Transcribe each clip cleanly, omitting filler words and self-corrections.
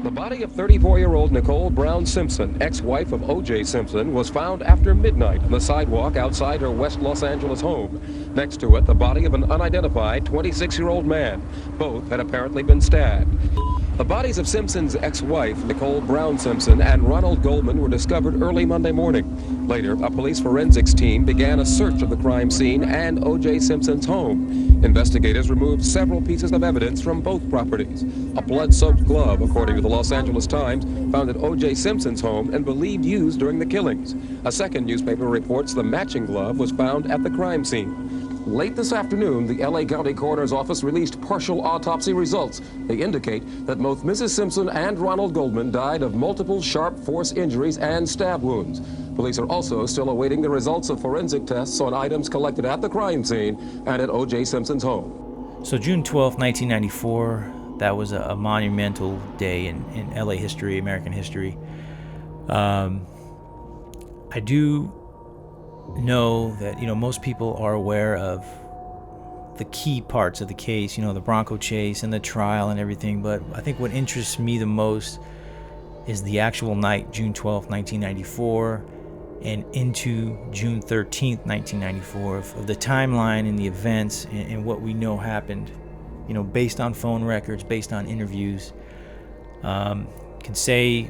The body of 34-year-old Nicole Brown Simpson, ex-wife of O.J. Simpson, was found after midnight on the sidewalk outside her West Los Angeles home. Next to it, the body of an unidentified 26-year-old man. Both had apparently been stabbed. The bodies of Simpson's ex-wife, Nicole Brown Simpson, and Ronald Goldman were discovered early Monday morning. Later, a police forensics team began a search of the crime scene and O.J. Simpson's home. Investigators removed several pieces of evidence from both properties. A blood-soaked glove, according to the Los Angeles Times, found at O.J. Simpson's home and believed used during the killings. A second newspaper reports the matching glove was found at the crime scene. Late this afternoon, the L.A. County Coroner's Office released partial autopsy results. They indicate that both Mrs. Simpson and Ronald Goldman died of multiple sharp force injuries and stab wounds. Police are also still awaiting the results of forensic tests on items collected at the crime scene and at O.J. Simpson's home. So June 12, 1994, that was a monumental day in L.A. history, American history. I do know that, most people are aware of the key parts of the case, the Bronco chase and the trial and everything, but I think what interests me the most is the actual night, June 12th, 1994, and into June 13th, 1994, of the timeline and the events and what we know happened, based on phone records, based on interviews. Can say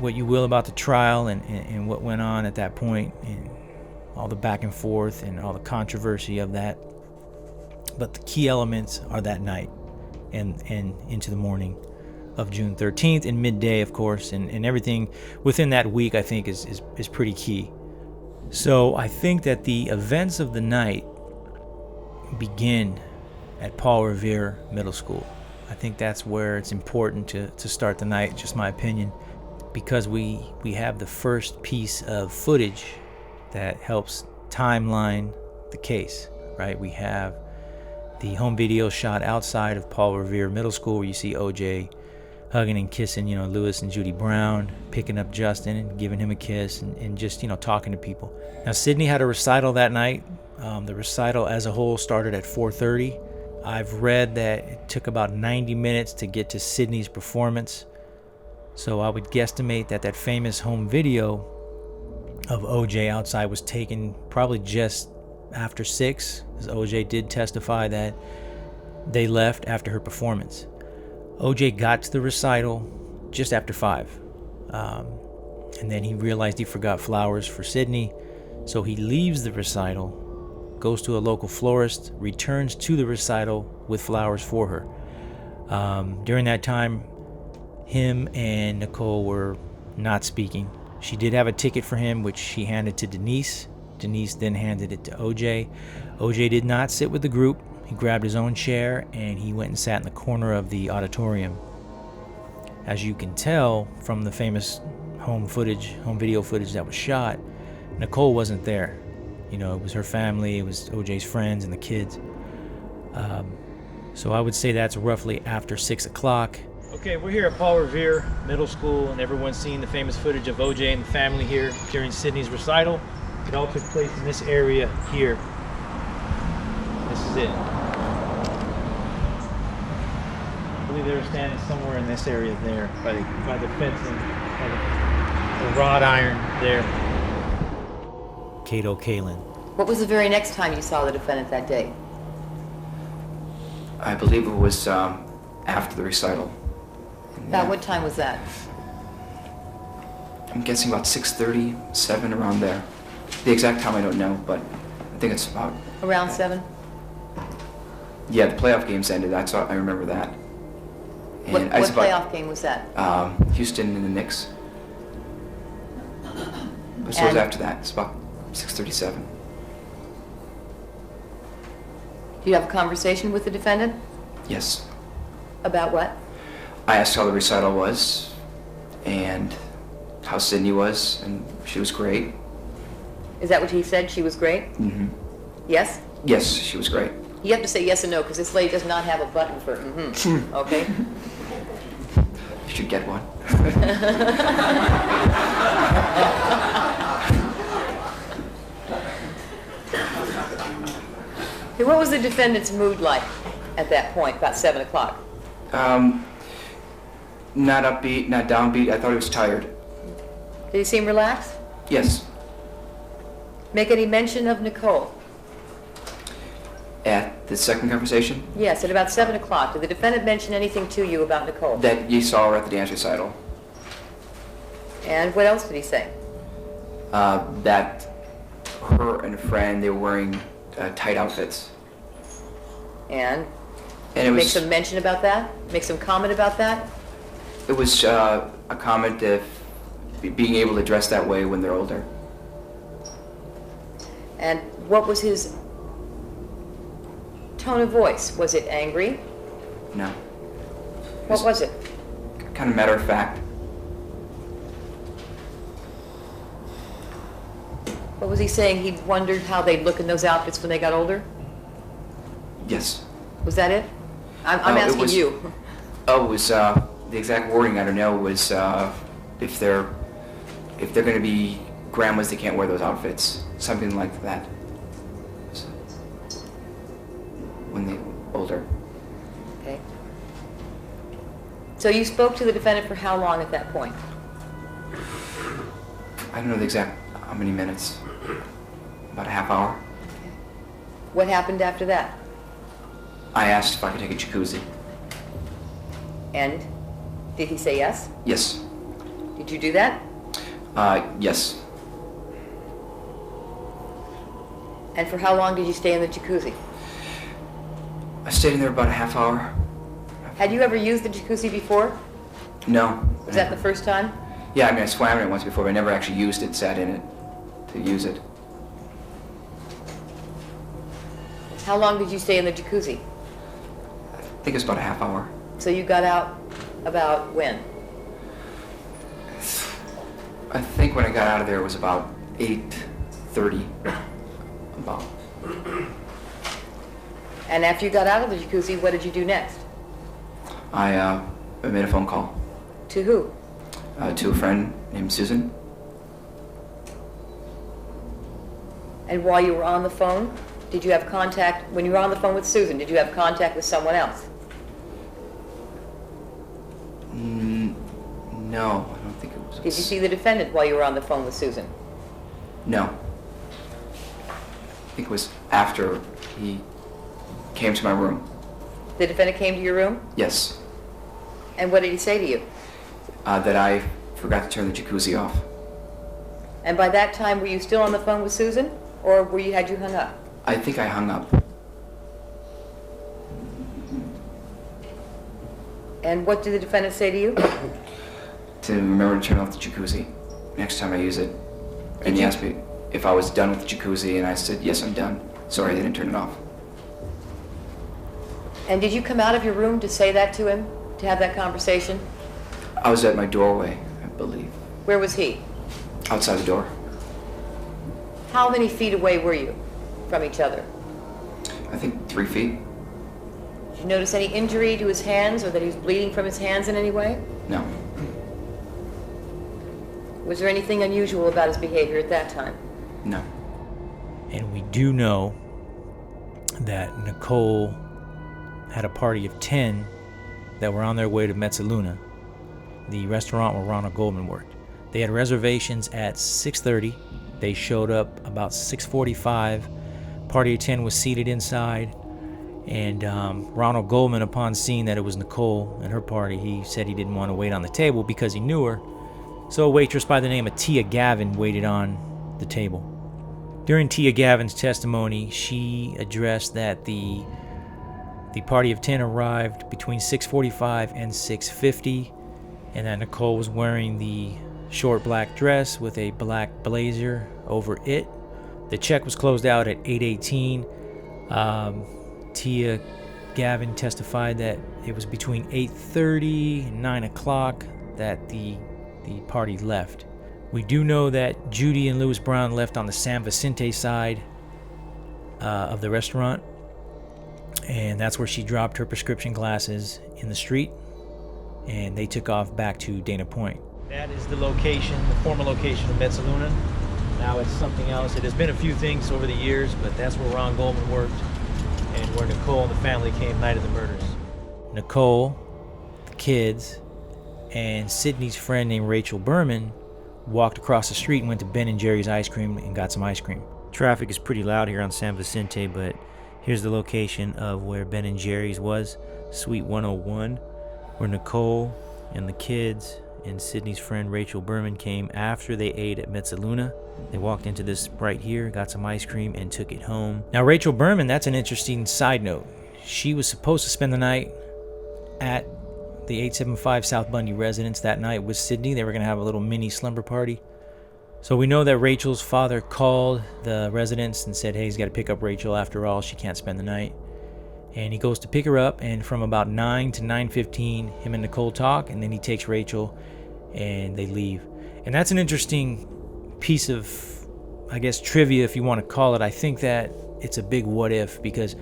what you will about the trial and what went on at that point, and all the back and forth and all the controversy of that. But the key elements are that night and into the morning of June 13th and midday, of course, and everything within that week, I think, is pretty key. So I think that the events of the night begin at Paul Revere Middle School. I think that's where it's important to start the night, just my opinion, because we have the first piece of footage that helps timeline the case, right? We have the home video shot outside of Paul Revere Middle School where you see O.J. hugging and kissing, Lewis and Judy Brown, picking up Justin and giving him a kiss and just, talking to people. Now, Sydney had a recital that night. The recital as a whole started at 4:30. I've read that it took about 90 minutes to get to Sydney's performance. So I would guesstimate that famous home video of OJ outside was taken probably just after 6, because OJ did testify that they left after her performance. OJ got to the recital just after 5, and then he realized he forgot flowers for Sydney, so he leaves the recital, goes to a local florist, returns to the recital with flowers for her. During that time, him and Nicole were not speaking. She did have a ticket for him, which she handed to Denise. Denise then handed it to OJ. OJ did not sit with the group. He grabbed his own chair and he went and sat in the corner of the auditorium. As you can tell from the famous home video footage that was shot, Nicole wasn't there. It was her family, it was OJ's friends and the kids. So I would say that's roughly after 6 o'clock. Okay, we're here at Paul Revere Middle School, and everyone's seen the famous footage of OJ and the family here during Sydney's recital. It all took place in this area here. This is it. I believe they were standing somewhere in this area there, by the fencing, by the wrought iron there. Cato Kalin. What was the very next time you saw the defendant that day? I believe it was after the recital. About what time was that? I'm guessing about 6:30, 7, around there. The exact time I don't know, but I think it's about... Around 7? Yeah, the playoff games ended. I remember that. And what playoff game was that? Houston and the Knicks. But so it was after that. It's about 6:37. Do you have a conversation with the defendant? Yes. About what? I asked how the recital was and how Sydney was, and she was great. Is that what he said? She was great? Mm-hmm. Yes? Yes, she was great. You have to say yes and no, because this lady does not have a button for okay? You should get one. Hey, what was the defendant's mood like at that point, about 7 o'clock? Not upbeat, not downbeat. I thought he was tired. Did he seem relaxed? Yes. Make any mention of Nicole? At the second conversation, Yes, at about 7 o'clock. Did the defendant mention anything to you about Nicole? that you saw her at the dance recital. And what else did he say? That her and a friend, they were wearing tight outfits. And And it make was, some mention about that? Make some comment about that? it was a comment of being able to dress that way when they're older. And what was his tone of voice? Was it angry? No. What was it? Kind of matter of fact. What was he saying? He wondered how they'd look in those outfits when they got older? Yes. Was that it? I'm No, it asking was- you. Oh, it was the exact wording, I don't know, was if they're going to be grandmas, they can't wear those outfits. Something like that. So, when they're older. Okay. So you spoke to the defendant for how long at that point? I don't know the exact how many minutes. About a half hour. What happened after that? I asked if I could take a jacuzzi. And did he say yes? Yes. Did you do that? Yes. And for how long did you stay in the jacuzzi? I stayed in there about a half hour. Had you ever used the jacuzzi before? No. Was that the first time? Yeah, I mean, I swam in it once before, but I never actually used it, sat in it to use it. How long did you stay in the jacuzzi? I think it's about a half hour. So you got out about when? I think when I got out of there it was about 8:30. About. And after you got out of the jacuzzi, what did you do next? I made a phone call To who? to a friend named Susan. And while you were on the phone, did you have contact, when you were on the phone with Susan, did you have contact with someone else? No, I don't think it was. Did you see the defendant while you were on the phone with Susan? No. I think it was after he came to my room. The defendant came to your room? Yes. And what did he say to you? That I forgot to turn the jacuzzi off. And by that time, were you still on the phone with Susan? Or had you hung up? I think I hung up. And what did the defendant say to you? To remember to turn off the jacuzzi next time I use it. And he asked me if I was done with the jacuzzi, and I said, yes, I'm done. Sorry, I didn't turn it off. And did you come out of your room to say that to him? To have that conversation? I was at my doorway, I believe. Where was he? Outside the door. How many feet away were you from each other? I think 3 feet. Did you notice any injury to his hands or that he was bleeding from his hands in any way? No. Was there anything unusual about his behavior at that time? No. And we do know that Nicole had a party of 10 that were on their way to Mezzaluna, the restaurant where Ronald Goldman worked. They had reservations at 6:30. They showed up about 6:45. Party of 10 was seated inside, and Ronald Goldman, upon seeing that it was Nicole and her party, he said he didn't want to wait on the table because he knew her. So a waitress by the name of Tia Gavin waited on the table. During Tia Gavin's testimony, she addressed that the party of 10 arrived between 6:45 and 6:50, and that Nicole was wearing the short black dress with a black blazer over it. The check was closed out at 8:18. Tia Gavin testified that it was between 8:30 and 9 o'clock that the party left. We do know that Judy and Louis Brown left on the San Vicente side of the restaurant, and that's where she dropped her prescription glasses in the street, and they took off back to Dana Point. That is the location, the former location of Mezzaluna. Now it's something else. It has been a few things over the years, but that's where Ron Goldman worked and where Nicole and the family came night of the murders. Nicole, the kids, and Sydney's friend named Rachel Berman walked across the street and went to Ben and Jerry's Ice Cream and got some ice cream. Traffic is pretty loud here on San Vicente, but here's the location of where Ben and Jerry's was, Suite 101, where Nicole and the kids and Sydney's friend Rachel Berman came after they ate at Mezzaluna. They walked into this right here, got some ice cream, and took it home. Now, Rachel Berman, that's an interesting side note. She was supposed to spend the night at the 875 South Bundy residence that night with Sydney. They were going to have a little mini slumber party. So we know that Rachel's father called the residence and said, hey, he's got to pick up Rachel. After all, she can't spend the night. And he goes to pick her up, and from about 9 to 9:15, him and Nicole talk, and then he takes Rachel and they leave. And that's an interesting piece of, I guess, trivia, if you want to call it. I think that it's a big what if, because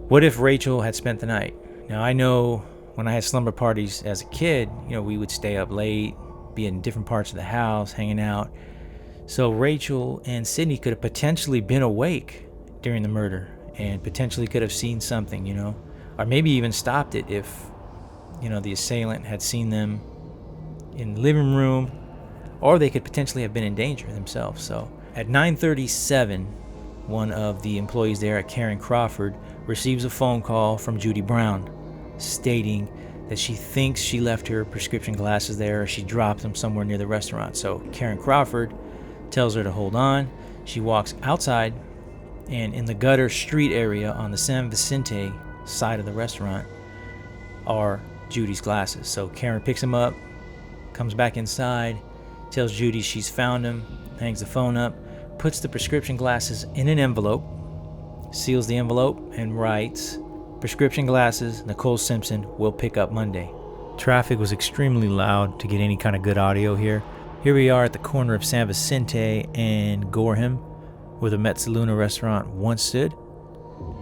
what if Rachel had spent the night? Now, I know when I had slumber parties as a kid, we would stay up late, be in different parts of the house, hanging out. So Rachel and Sydney could have potentially been awake during the murder and potentially could have seen something, or maybe even stopped it if, the assailant had seen them in the living room, or they could potentially have been in danger themselves. So at 9:37, one of the employees there at Karen Crawford receives a phone call from Judy Brown stating that she thinks she left her prescription glasses there, or she dropped them somewhere near the restaurant. So Karen Crawford tells her to hold on. She walks outside, and in the gutter street area on the San Vicente side of the restaurant are Judy's glasses. So Karen picks them up, comes back inside, tells Judy she's found them, hangs the phone up, puts the prescription glasses in an envelope, seals the envelope, and writes, "Prescription glasses, Nicole Simpson, will pick up Monday." Traffic was extremely loud to get any kind of good audio here. Here we are at the corner of San Vicente and Gorham, where the Mezzaluna restaurant once stood.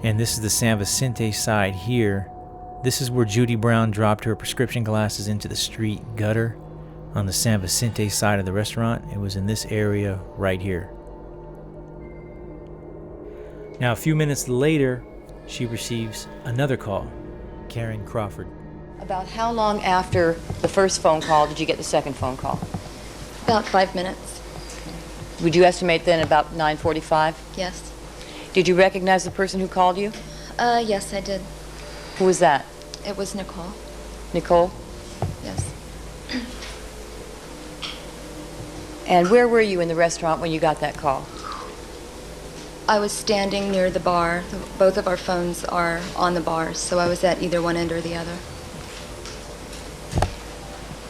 And this is the San Vicente side here. This is where Judy Brown dropped her prescription glasses into the street gutter on the San Vicente side of the restaurant. It was in this area right here. Now, a few minutes later, she receives another call. Karen Crawford. About how long after the first phone call did you get the second phone call? About 5 minutes. Would you estimate then about 9:45? Yes. Did you recognize the person who called you? Yes, I did. Who was that? It was Nicole. Nicole? Yes. And where were you in the restaurant when you got that call? I was standing near the bar. Both of our phones are on the bars, so I was at either one end or the other.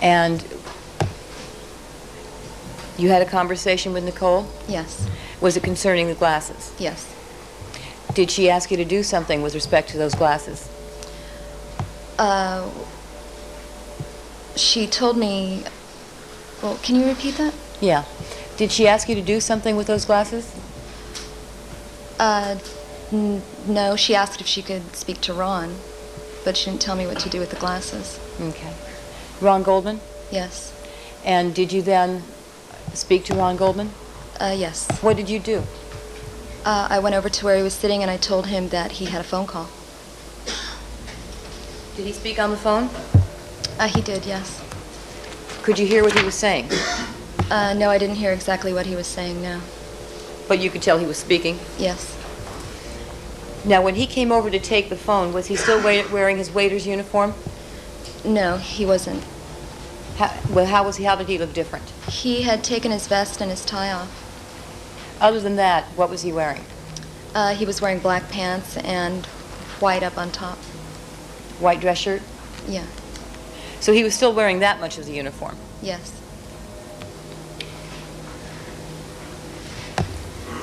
And you had a conversation with Nicole? Yes. Was it concerning the glasses? Yes. Did she ask you to do something with respect to those glasses? She told me... Well, can you repeat that? Yeah. Did she ask you to do something with those glasses? No, she asked if she could speak to Ron, but she didn't tell me what to do with the glasses. Okay. Ron Goldman? Yes. And did you then speak to Ron Goldman? Yes. What did you do? I went over to where he was sitting and I told him that he had a phone call. Did he speak on the phone? He did, yes. Could you hear what he was saying? No, I didn't hear exactly what he was saying, no. But you could tell he was speaking? Yes. Now, when he came over to take the phone, was he still wearing his waiter's uniform? No, he wasn't. How did he look different? He had taken his vest and his tie off. Other than that, what was he wearing? He was wearing black pants and white up on top. White dress shirt? Yeah. So he was still wearing that much of the uniform? Yes.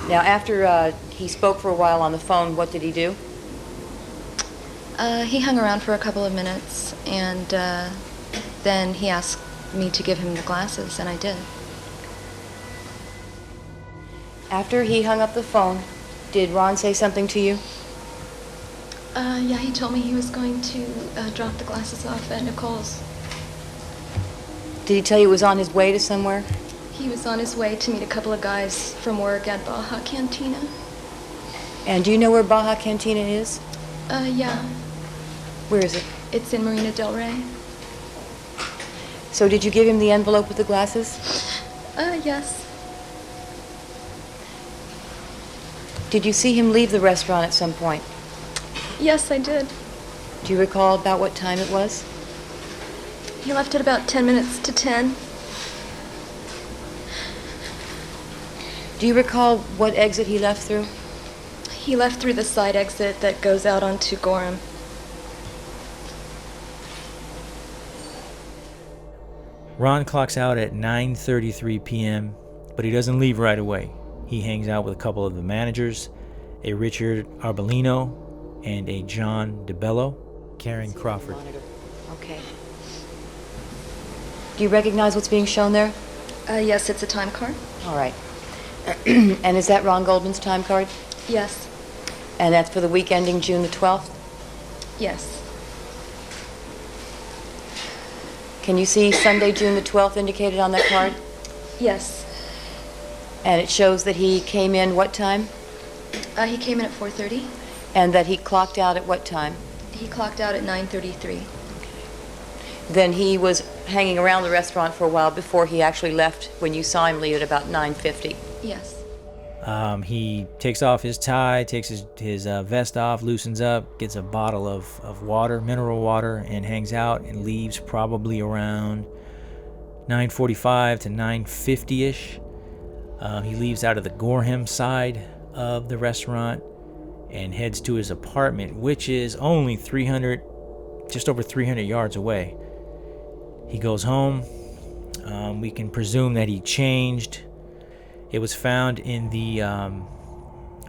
Now, after he spoke for a while on the phone, what did he do? He hung around for a couple of minutes, and then he asked me to give him the glasses, and I did. After he hung up the phone, did Ron say something to you? Yeah, he told me he was going to drop the glasses off at Nicole's. Did he tell you he was on his way to somewhere? He was on his way to meet a couple of guys from work at Baja Cantina. And do you know where Baja Cantina is? Yeah. Where is it? It's in Marina del Rey. So did you give him the envelope with the glasses? Yes. Did you see him leave the restaurant at some point? Yes, I did. Do you recall about what time it was? He left at about 10 minutes to 10. Do you recall what exit he left through? He left through the side exit that goes out onto Gorham. Ron clocks out at 9:33 p.m., but he doesn't leave right away. He hangs out with a couple of the managers, a Richard Arbolino and a John DeBello, Karen Crawford. Okay. Do you recognize what's being shown there? Yes, it's a time card. All right. And is that Ron Goldman's time card? Yes. And that's for the week ending June the 12th? Yes. Can you see Sunday, June the 12th indicated on that card? Yes. And it shows that he came in what time? He came in at 4:30. And that he clocked out at what time? He clocked out at 9:33. Then he was hanging around the restaurant for a while before he actually left when you saw him leave at about 9:50. Yes. He takes off his tie, takes his vest off, loosens up, gets a bottle of water, mineral water, and hangs out and leaves probably around 9:45 to 9:50-ish. He leaves out of the Gorham side of the restaurant and heads to his apartment, which is only just over 300 yards away. He goes home. We can presume that he changed. It was found in the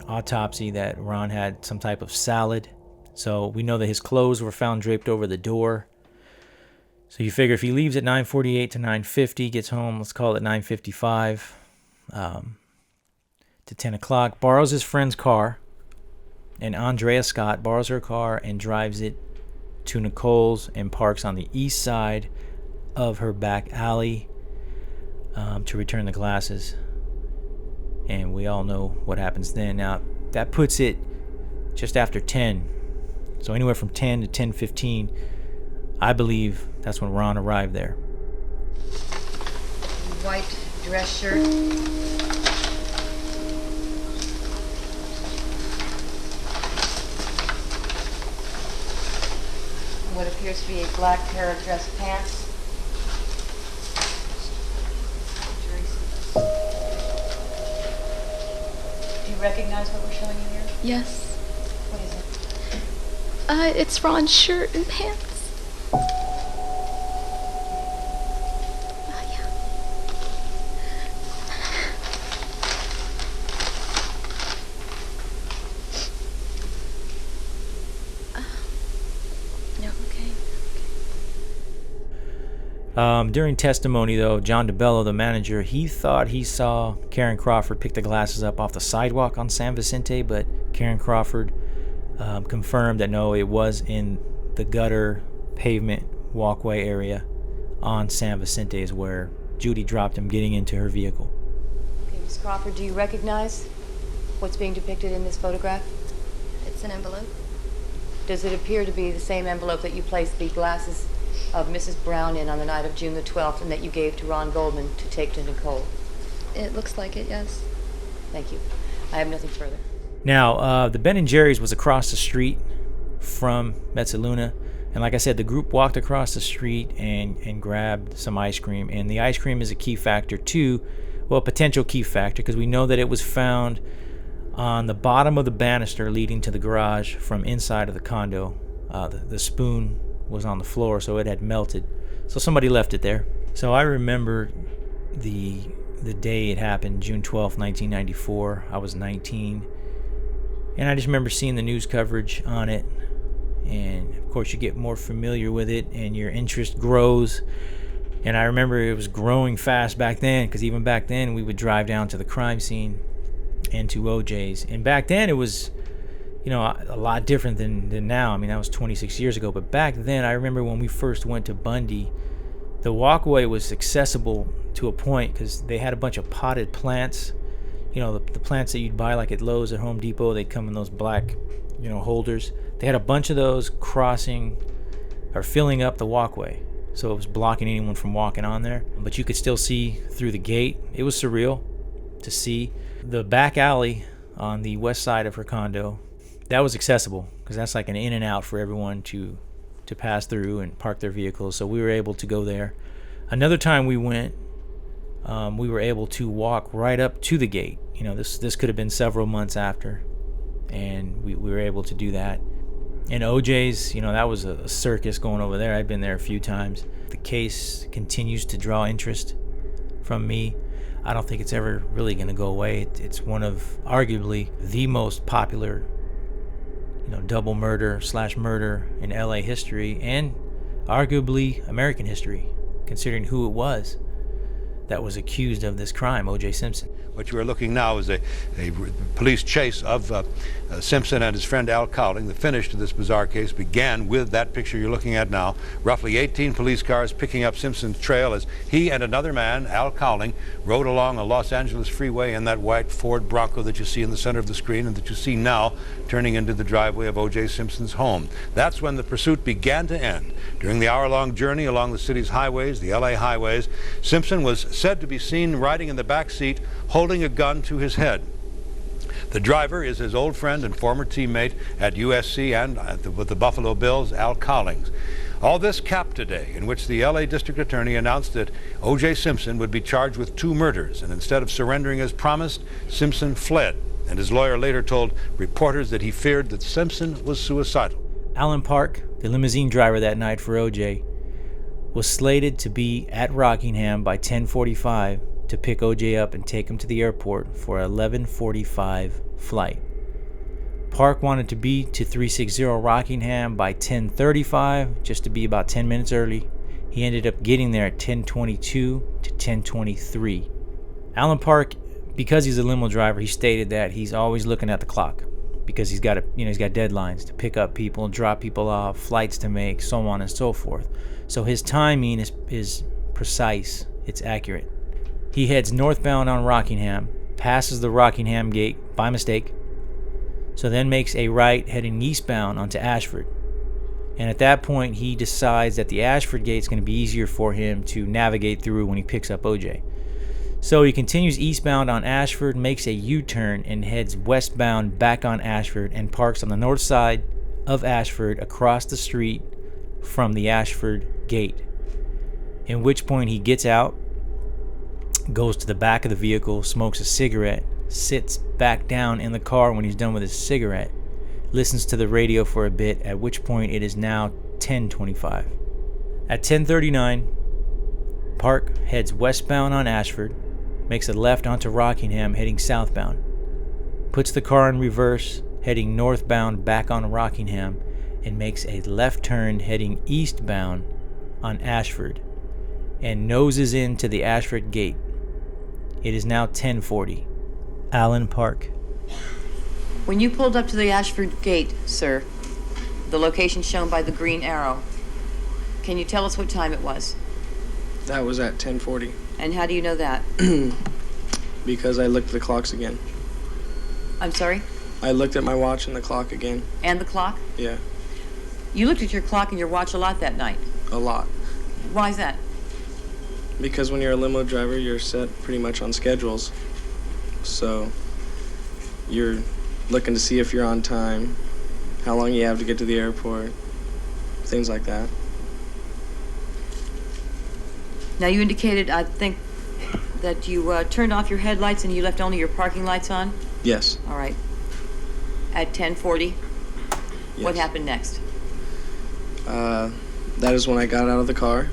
autopsy that Ron had some type of salad. So we know that his clothes were found draped over the door. So you figure if he leaves at 9:48 to 9:50, gets home, let's call it 9:55 to 10 o'clock, borrows his friend's car, and Andrea Scott borrows her car and drives it to Nicole's and parks on the east side of her back alley to return the glasses. And we all know what happens then. Now, that puts it just after 10. So anywhere from 10 to 10:15, I believe that's when Ron arrived there. White dress shirt. What appears to be a black pair of dress pants. Do you recognize what we're showing you here? Yes. What is it? It's Ron's shirt and pants. Yeah. No, okay. During testimony, though, John DeBello, the manager, he thought he saw Karen Crawford pick the glasses up off the sidewalk on San Vicente, but Karen Crawford confirmed that no, it was in the gutter pavement walkway area on San Vicente is where Judy dropped him getting into her vehicle. Okay, Miss Crawford, do you recognize what's being depicted in this photograph? It's an envelope. Does it appear to be the same envelope that you placed the glasses of Mrs. Brown in on the night of June the 12th and that you gave to Ron Goldman to take to Nicole? It looks like it, yes. Thank you. I have nothing further. Now, the Ben & Jerry's was across the street from Metzaluna. And like I said, the group walked across the street and grabbed some ice cream. And the ice cream is a key factor too. Well, a potential key factor, because we know that it was found on the bottom of the banister leading to the garage from inside of the condo. The spoon was on the floor, so it had melted. So somebody left it there. So I remember the day it happened, June 12th, 1994. I was 19. And I just remember seeing the news coverage on it. And of course you get more familiar with it and your interest grows. And I remember it was growing fast back then, because even back then we would drive down to the crime scene and to OJ's. And back then it was, a lot different than now. I mean, that was 26 years ago. But back then, I remember when we first went to Bundy, the walkway was accessible to a point because they had a bunch of potted plants. The plants that you'd buy like at Lowe's, at Home Depot, they'd come in those black, holders. They had a bunch of those crossing or filling up the walkway. so it was blocking anyone from walking on there. But you could still see through the gate. It was surreal to see. The back alley on the west side of her condo, that was accessible because that's like an in and out for everyone to pass through and park their vehicles. So we were able to go there. Another time we went, we were able to walk right up to the gate. You know, this could have been several months after, and we were able to do that. And OJ's, you know, that was a circus going over there. I'd been there a few times. The case continues to draw interest from me. I don't think it's ever really going to go away. It's one of arguably the most popular, you know, double murder in LA history, and arguably American history, considering who it was that was accused of this crime, O.J. Simpson. What you are looking now is a police chase of Simpson and his friend Al Cowling. The finish to this bizarre case began with that picture you're looking at now. Roughly 18 police cars picking up Simpson's trail as he and another man, Al Cowling, rode along a Los Angeles freeway in that white Ford Bronco that you see in the center of the screen and that you see now turning into the driveway of O.J. Simpson's home. That's when the pursuit began to end. During the hour-long journey along the city's highways, the LA highways, Simpson was said to be seen riding in the back seat, holding a gun to his head. The driver is his old friend and former teammate at USC and with the Buffalo Bills, Al Cowling. All this capped a day in which the LA District Attorney announced that O.J. Simpson would be charged with 2 murders, and instead of surrendering as promised, Simpson fled. And his lawyer later told reporters that he feared that Simpson was suicidal. Alan Park, the limousine driver that night for O.J., was slated to be at Rockingham by 10:45 to pick O.J. up and take him to the airport for an 11:45 flight. Park wanted to be to 360 Rockingham by 10:35, just to be about 10 minutes early. He ended up getting there at 10:22 to 10:23. Alan Park, because he's a limo driver, he stated that he's always looking at the clock because he's got deadlines to pick up people, drop people off, flights to make, so on and so forth. So his timing is precise, it's accurate. He heads northbound on Rockingham, passes the Rockingham gate by mistake, so then makes a right heading eastbound onto Ashford. And at that point, he decides that the Ashford gate is going to be easier for him to navigate through when he picks up OJ. So he continues eastbound on Ashford, makes a U-turn, and heads westbound back on Ashford and parks on the north side of Ashford across the street from the Ashford gate. In which point he gets out, goes to the back of the vehicle, smokes a cigarette, sits back down in the car when he's done with his cigarette, listens to the radio for a bit, at which point it is now 10:25. At 10:39, Park heads westbound on Ashford, makes a left onto Rockingham heading southbound, puts the car in reverse heading northbound back on Rockingham, and makes a left turn heading eastbound on Ashford, and noses into the Ashford gate. It is now 10:40. Alan Park. When you pulled up to the Ashford gate, sir, the location shown by the green arrow, can you tell us what time it was? That was at 10:40. And how do you know that? Because I looked at the clocks again. I'm sorry? I looked at my watch and the clock again. And the clock? Yeah, You looked at your clock and your watch a lot that night. a lot. Why is that? Because when you're a limo driver, you're set pretty much on schedules. So you're looking to see if you're on time, how long you have to get to the airport, things like that. Now, you indicated, I think, that you turned off your headlights and you left only your parking lights on? Yes. All right. At 10:40, Yes. what happened next? That is when I got out of the car,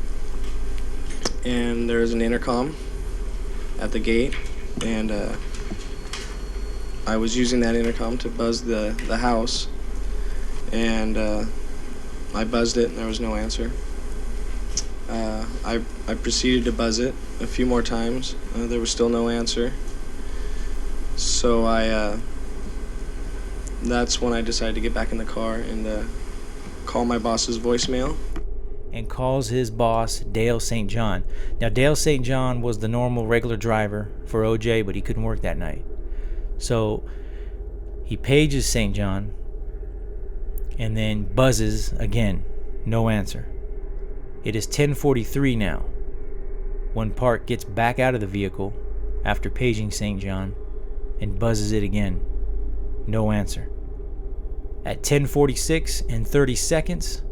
and there was an intercom at the gate, and I was using that intercom to buzz the house, and I buzzed it and there was no answer. I proceeded to buzz it a few more times. There was still no answer. So that's when I decided to get back in the car and call my boss's voicemail. And calls his boss, Dale St. John. Now, Dale St. John was the normal regular driver for OJ, but he couldn't work that night. So he pages St. John and then buzzes again. No answer. It is 10:43 now when Park gets back out of the vehicle after paging St. John and buzzes it again. No answer. At 10:46 and 30 seconds,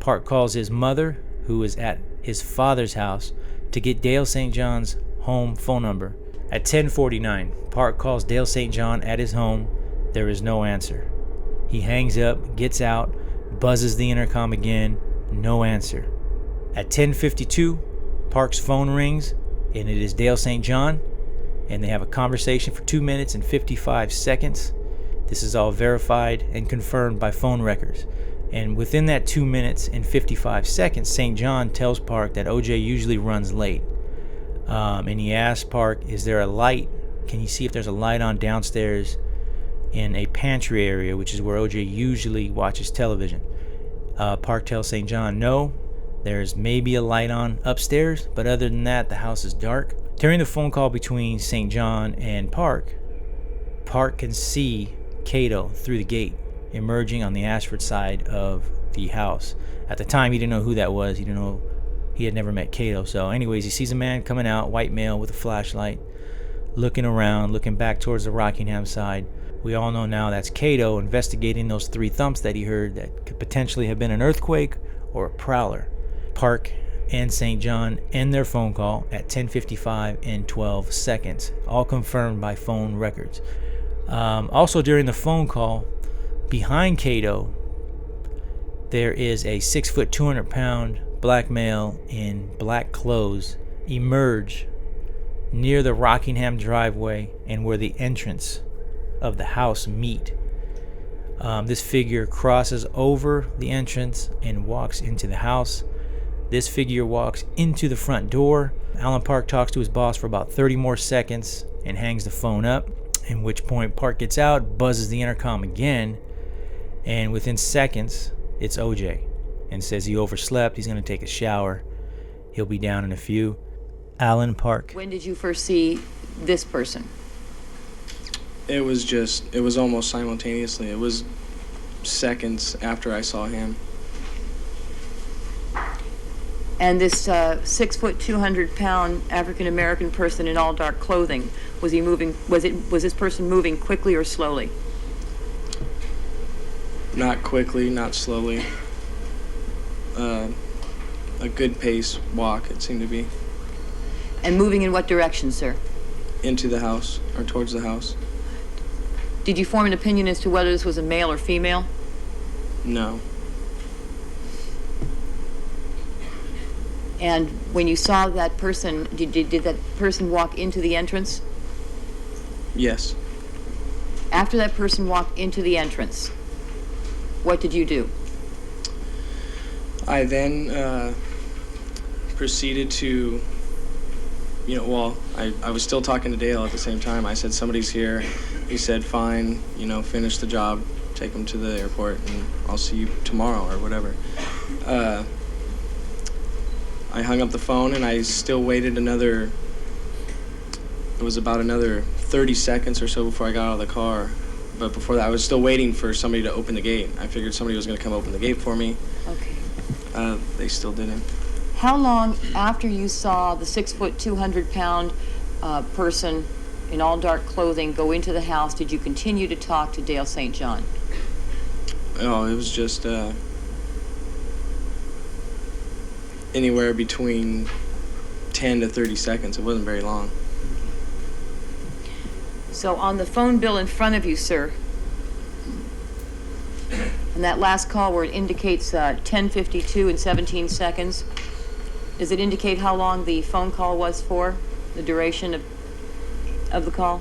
Park calls his mother, who is at his father's house, to get Dale St. John's home phone number. At 10:49, Park calls Dale St. John at his home. There is no answer. He hangs up, gets out, buzzes the intercom again. No answer. At 10:52, Park's phone rings, and it is Dale St. John, and they have a conversation for 2 minutes and 55 seconds. This is all verified and confirmed by phone records. And within that 2 minutes and 55 seconds, St. John tells Park that OJ usually runs late. And he asks Park, is there a light? Can you see if there's a light on downstairs in a pantry area, which is where OJ usually watches television? Park tells St. John, no, there's maybe a light on upstairs, but other than that, the house is dark. During the phone call between St. John and Park can see Cato through the gate, emerging on the Ashford side of the house. At the time, he didn't know who that was. He didn't know, he had never met Cato. So anyways, he sees a man coming out, white male with a flashlight, looking around, looking back towards the Rockingham side. We all know now that's Cato investigating those 3 thumps that he heard that could potentially have been an earthquake or a prowler. Park and St. John end their phone call at 10:55 and 12 seconds, all confirmed by phone records. Also during the phone call, behind Cato, there is a 6 foot, 200 pound black male in black clothes emerge near the Rockingham driveway and where the entrance of the house meet. This figure crosses over the entrance and walks into the house. This figure walks into the front door. Alan Park talks to his boss for about 30 more seconds and hangs the phone up, in which point Park gets out, buzzes the intercom again, and within seconds, it's OJ, and says he overslept, he's going to take a shower, he'll be down in a few. Alan Park. When did you first see this person? It was almost simultaneously. It was seconds after I saw him. And this 6 foot, 200 pound African American person in all dark clothing, was he moving? Was this person moving quickly or slowly? Not quickly, not slowly. A good pace walk, it seemed to be. And moving in what direction, sir? Into the house, or towards the house. Did you form an opinion as to whether this was a male or female? No. And when you saw that person, did that person walk into the entrance? Yes. After that person walked into the entrance, what did you do? I then proceeded to, I was still talking to Dale at the same time. I said, somebody's here. He said, fine, finish the job, take him to the airport, and I'll see you tomorrow or whatever. I hung up the phone and I still waited it was about another 30 seconds or so before I got out of the car. But before that, I was still waiting for somebody to open the gate. I figured somebody was going to come open the gate for me. Okay. They still didn't. How long after you saw the 6 foot, 200 pound person in all dark clothing go into the house did you continue to talk to Dale St. John? Oh, it was just anywhere between 10 to 30 seconds. It wasn't very long. So on the phone bill in front of you, sir, on that last call where it indicates 10:52 and 17 seconds, does it indicate how long the phone call was for, the duration of the call?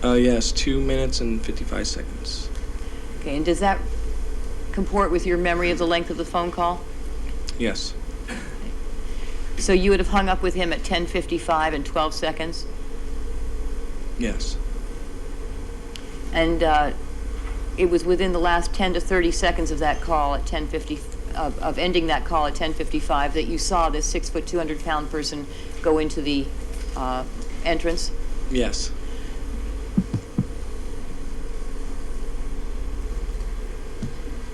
Yes, 2 minutes and 55 seconds. Okay, and does that comport with your memory of the length of the phone call? Yes. So you would have hung up with him at 10:55 and 12 seconds? Yes. And it was within the last 10 to 30 seconds of that call at 10:50, of ending that call at 10:55, that you saw this 6 foot, 200 pound person go into the entrance? Yes.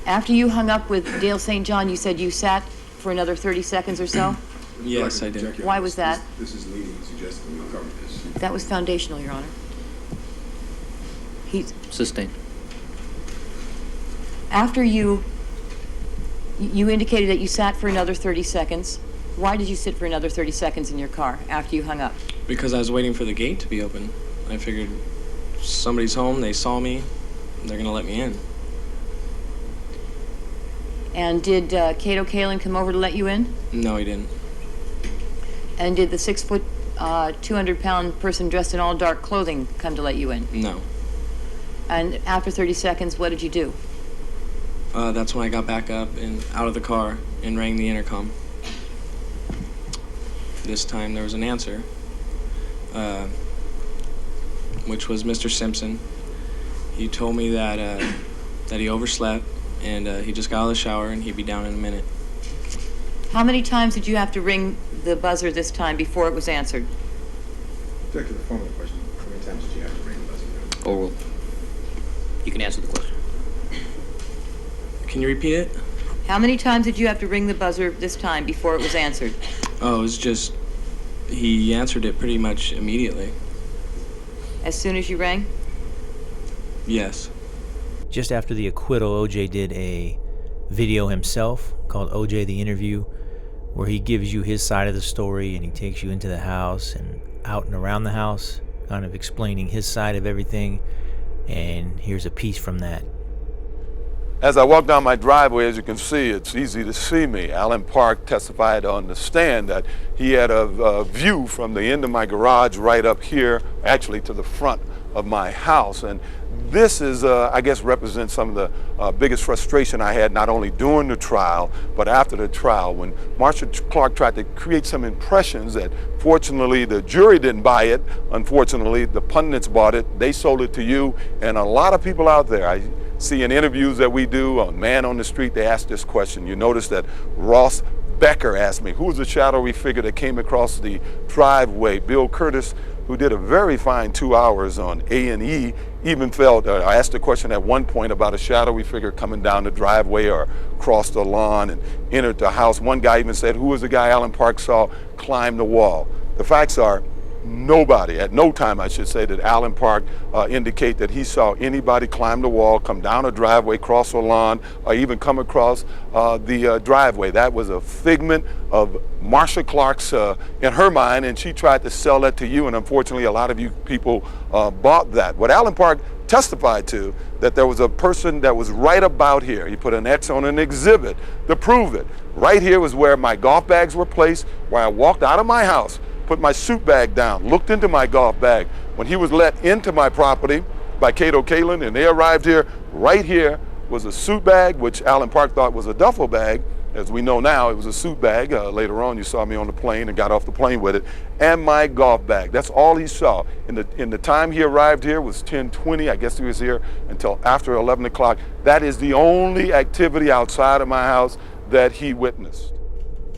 After you hung up with Dale St. John, you said you sat for another 30 seconds or so? Yes, I did. Why was that? This is leading, suggesting we covered this. That was foundational, Your Honor. Sustained. After you indicated that you sat for another 30 seconds. Why did you sit for another 30 seconds in your car after you hung up? Because I was waiting for the gate to be open. I figured somebody's home, they saw me, they're gonna let me in. And did Cato Kalin come over to let you in? No, he didn't. And did the 6 foot, 200-pound person dressed in all dark clothing come to let you in? No. And after 30 seconds, what did you do? That's when I got back up and out of the car and rang the intercom. This time there was an answer, which was Mr. Simpson. He told me that he overslept and he just got out of the shower and he'd be down in a minute. How many times did you have to ring the buzzer this time before it was answered? Back to the former question. How many times did you have to ring the buzzer? Or you can answer the question. Can you repeat it? How many times did you have to ring the buzzer this time before it was answered? Oh, it was just, he answered it pretty much immediately. As soon as you rang? Yes. Just after the acquittal, OJ did a video himself called OJ the Interview, where he gives you his side of the story and he takes you into the house and out and around the house, kind of explaining his side of everything. And here's a piece from that. As I walk down my driveway, as you can see, it's easy to see me. Alan Park testified on the stand that he had a view from the end of my garage right up here, actually to the front of my house. And this is, I guess, represents some of the biggest frustration I had, not only during the trial, but after the trial, when Marshall Clark tried to create some impressions that, fortunately, the jury didn't buy it. Unfortunately, the pundits bought it. They sold it to you. And a lot of people out there, I see in interviews that we do on Man on the Street, they ask this question. You notice that Ross Becker asked me, who was the shadowy figure that came across the driveway? Bill Curtis, who did a very fine 2 hours on A&E, even felt, I asked a question at one point about a shadowy figure coming down the driveway or crossed the lawn and entered the house. One guy even said, who was the guy Alan Park saw climb the wall? The facts are, nobody, at no time I should say, did Alan Park indicate that he saw anybody climb the wall, come down a driveway, cross a lawn, or even come across the driveway. That was a figment of Marsha Clark's, in her mind, and she tried to sell that to you, and unfortunately a lot of you people bought that. What Alan Park testified to, that there was a person that was right about here. He put an X on an exhibit to prove it. Right here was where my golf bags were placed, where I walked out of my house, put my suit bag down, looked into my golf bag. When he was let into my property by Cato Kalin and they arrived here, right here was a suit bag, which Alan Park thought was a duffel bag. As we know now, it was a suit bag. Later on, you saw me on the plane and got off the plane with it, and my golf bag. That's all he saw. In the time he arrived here was 10:20. I guess he was here until after 11 o'clock. That is the only activity outside of my house that he witnessed.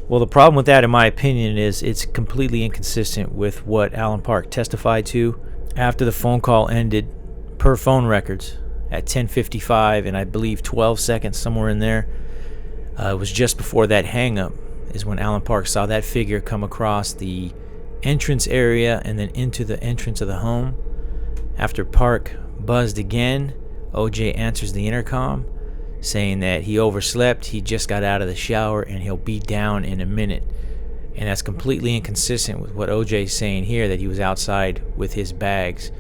Well, the problem with that, in my opinion, is it's completely inconsistent with what Alan Park testified to. After the phone call ended, per phone records, at 10:55 and I believe 12 seconds, somewhere in there, it was just before that hang-up, is when Alan Park saw that figure come across the entrance area and then into the entrance of the home. After Park buzzed again, OJ answers the intercom, saying that he overslept, he just got out of the shower, and he'll be down in a minute. And that's completely inconsistent with what OJ's saying here, that he was outside with his bags.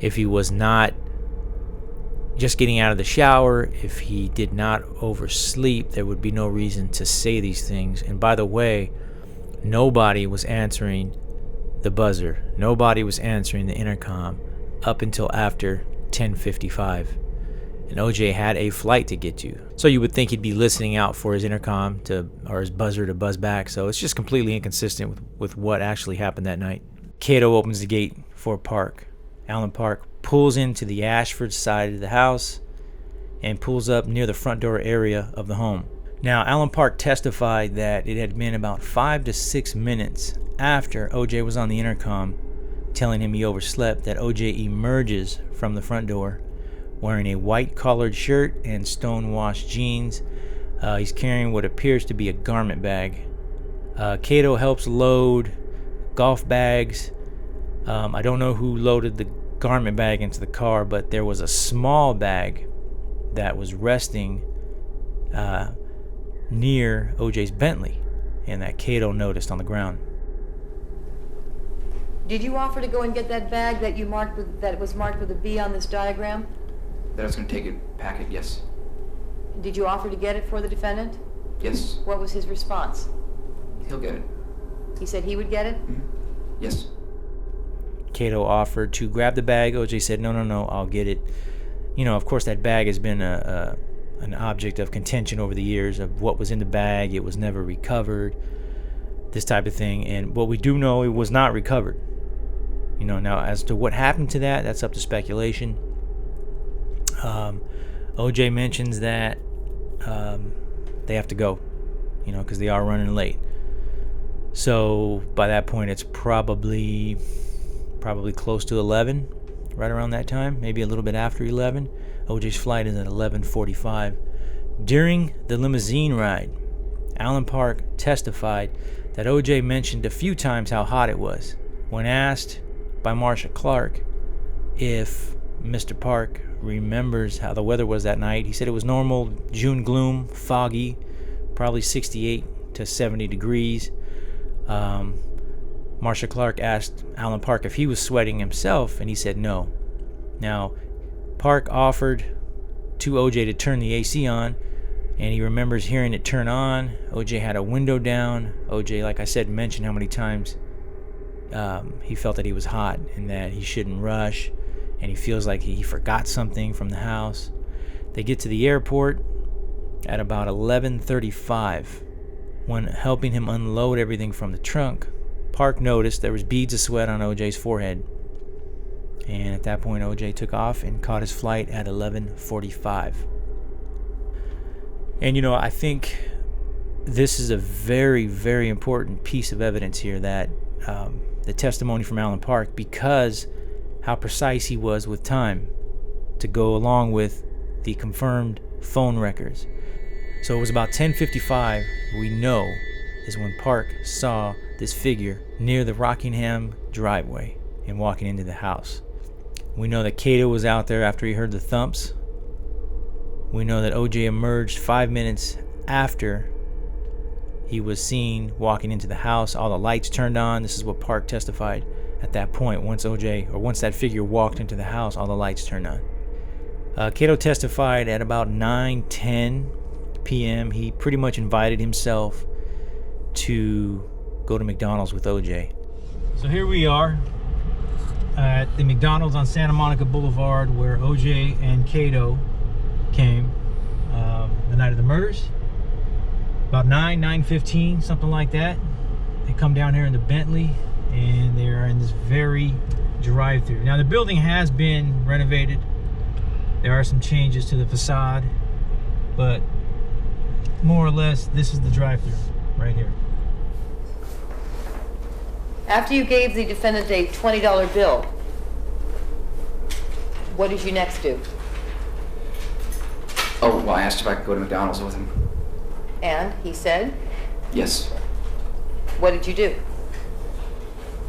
If he was not just getting out of the shower, if he did not oversleep, there would be no reason to say these things. And by the way, nobody was answering the buzzer. Nobody was answering the intercom up until after 10:55. And OJ had a flight to get to. So you would think he'd be listening out for his intercom or his buzzer to buzz back. So it's just completely inconsistent with what actually happened that night. Cato opens the gate for Park. Alan Park pulls into the Ashford side of the house and pulls up near the front door area of the home. Now, Alan Park testified that it had been about 5 to 6 minutes after OJ was on the intercom telling him he overslept that OJ emerges from the front door wearing a white collared shirt and stonewashed jeans. He's carrying what appears to be a garment bag. Cato helps load golf bags. I don't know who loaded the garment bag into the car, but there was a small bag that was resting near OJ's Bentley, and that Cato noticed on the ground. Did you offer to go and get that bag that you marked with, that was marked with a B on this diagram? That I was going to take it, pack it, yes. Did you offer to get it for the defendant? Yes. What was his response? He'll get it. He said he would get it? Mm-hmm. Yes. Cato offered to grab the bag. OJ said, no, I'll get it. You know, of course, that bag has been an object of contention over the years of what was in the bag. It was never recovered, this type of thing. And what we do know, it was not recovered. You know, now as to what happened to that, that's up to speculation. OJ mentions that they have to go, you know, because they are running late. So by that point, it's probably close to 11, right around that time, maybe a little bit after 11. OJ's flight is at 11:45. During the limousine ride, Alan Park testified that OJ mentioned a few times how hot it was. When asked by Marsha Clark if Mr. Park remembers how the weather was that night, he said it was normal June gloom, foggy, probably 68 to 70 degrees. Marsha Clark asked Alan Park if he was sweating himself, and he said no. Now, Park offered to OJ to turn the AC on, and he remembers hearing it turn on. OJ had a window down. OJ, like I said, mentioned how many times he felt that he was hot and that he shouldn't rush, and he feels like he forgot something from the house. They get to the airport at about 11:35. When helping him unload everything from the trunk, Park noticed there was beads of sweat on OJ's forehead. And at that point, OJ took off and caught his flight at 11:45. And, you know, I think this is a very, very important piece of evidence here, that the testimony from Alan Park, because how precise he was with time to go along with the confirmed phone records. So it was about 10:55, we know, is when Park saw this figure near the Rockingham driveway and walking into the house. We know that Cato was out there after he heard the thumps. We know that OJ emerged 5 minutes after he was seen walking into the house. All the lights turned on. This is what Park testified at that point. Once that figure walked into the house, all the lights turned on. Cato testified at about 9:10 p.m. He pretty much invited himself to go to McDonald's with OJ. So here we are at the McDonald's on Santa Monica Boulevard, where OJ and Cato came the night of the murders. About 9:15, something like that. They come down here in the Bentley, and they are in this very drive-through. Now, the building has been renovated. There are some changes to the facade, but more or less, this is the drive-through right here. After you gave the defendant a $20 bill, what did you next do? Oh, well, I asked if I could go to McDonald's with him. And he said? Yes. What did you do?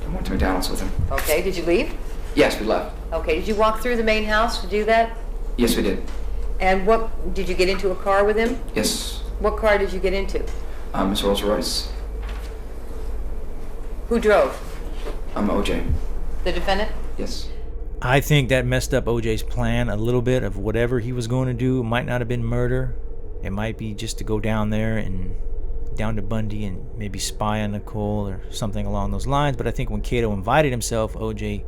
I went to McDonald's with him. Okay, did you leave? Yes, we left. Okay, did you walk through the main house to do that? Yes, we did. And what, did you get into a car with him? Yes. What car did you get into? Miss Rolls Royce. Who drove? OJ. The defendant? Yes. I think that messed up OJ's plan a little bit of whatever he was going to do. It might not have been murder. It might be just to go down there and down to Bundy and maybe spy on Nicole or something along those lines. But I think when Cato invited himself, OJ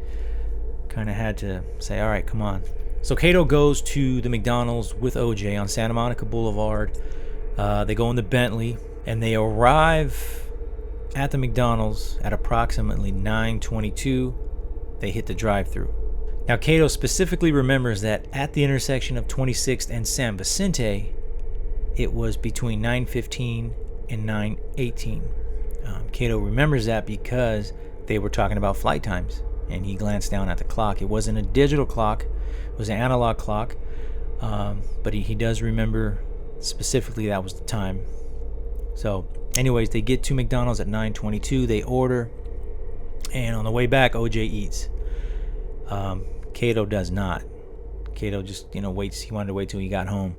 kind of had to say, all right, come on. So Cato goes to the McDonald's with OJ on Santa Monica Boulevard. They go in the Bentley, and they arrive at the McDonald's at approximately 9:22. They hit the drive-thru. Now, Cato specifically remembers that at the intersection of 26th and San Vicente, it was between 9:15 and 9:18. Cato remembers that because they were talking about flight times, and he glanced down at the clock. It wasn't a digital clock, it was an analog clock, but he does remember Specifically, that was the time. So anyways, they get to McDonald's at 9:22. They order, and on the way back, OJ eats. Cato does not. Cato just, waits. He wanted to wait till he got home.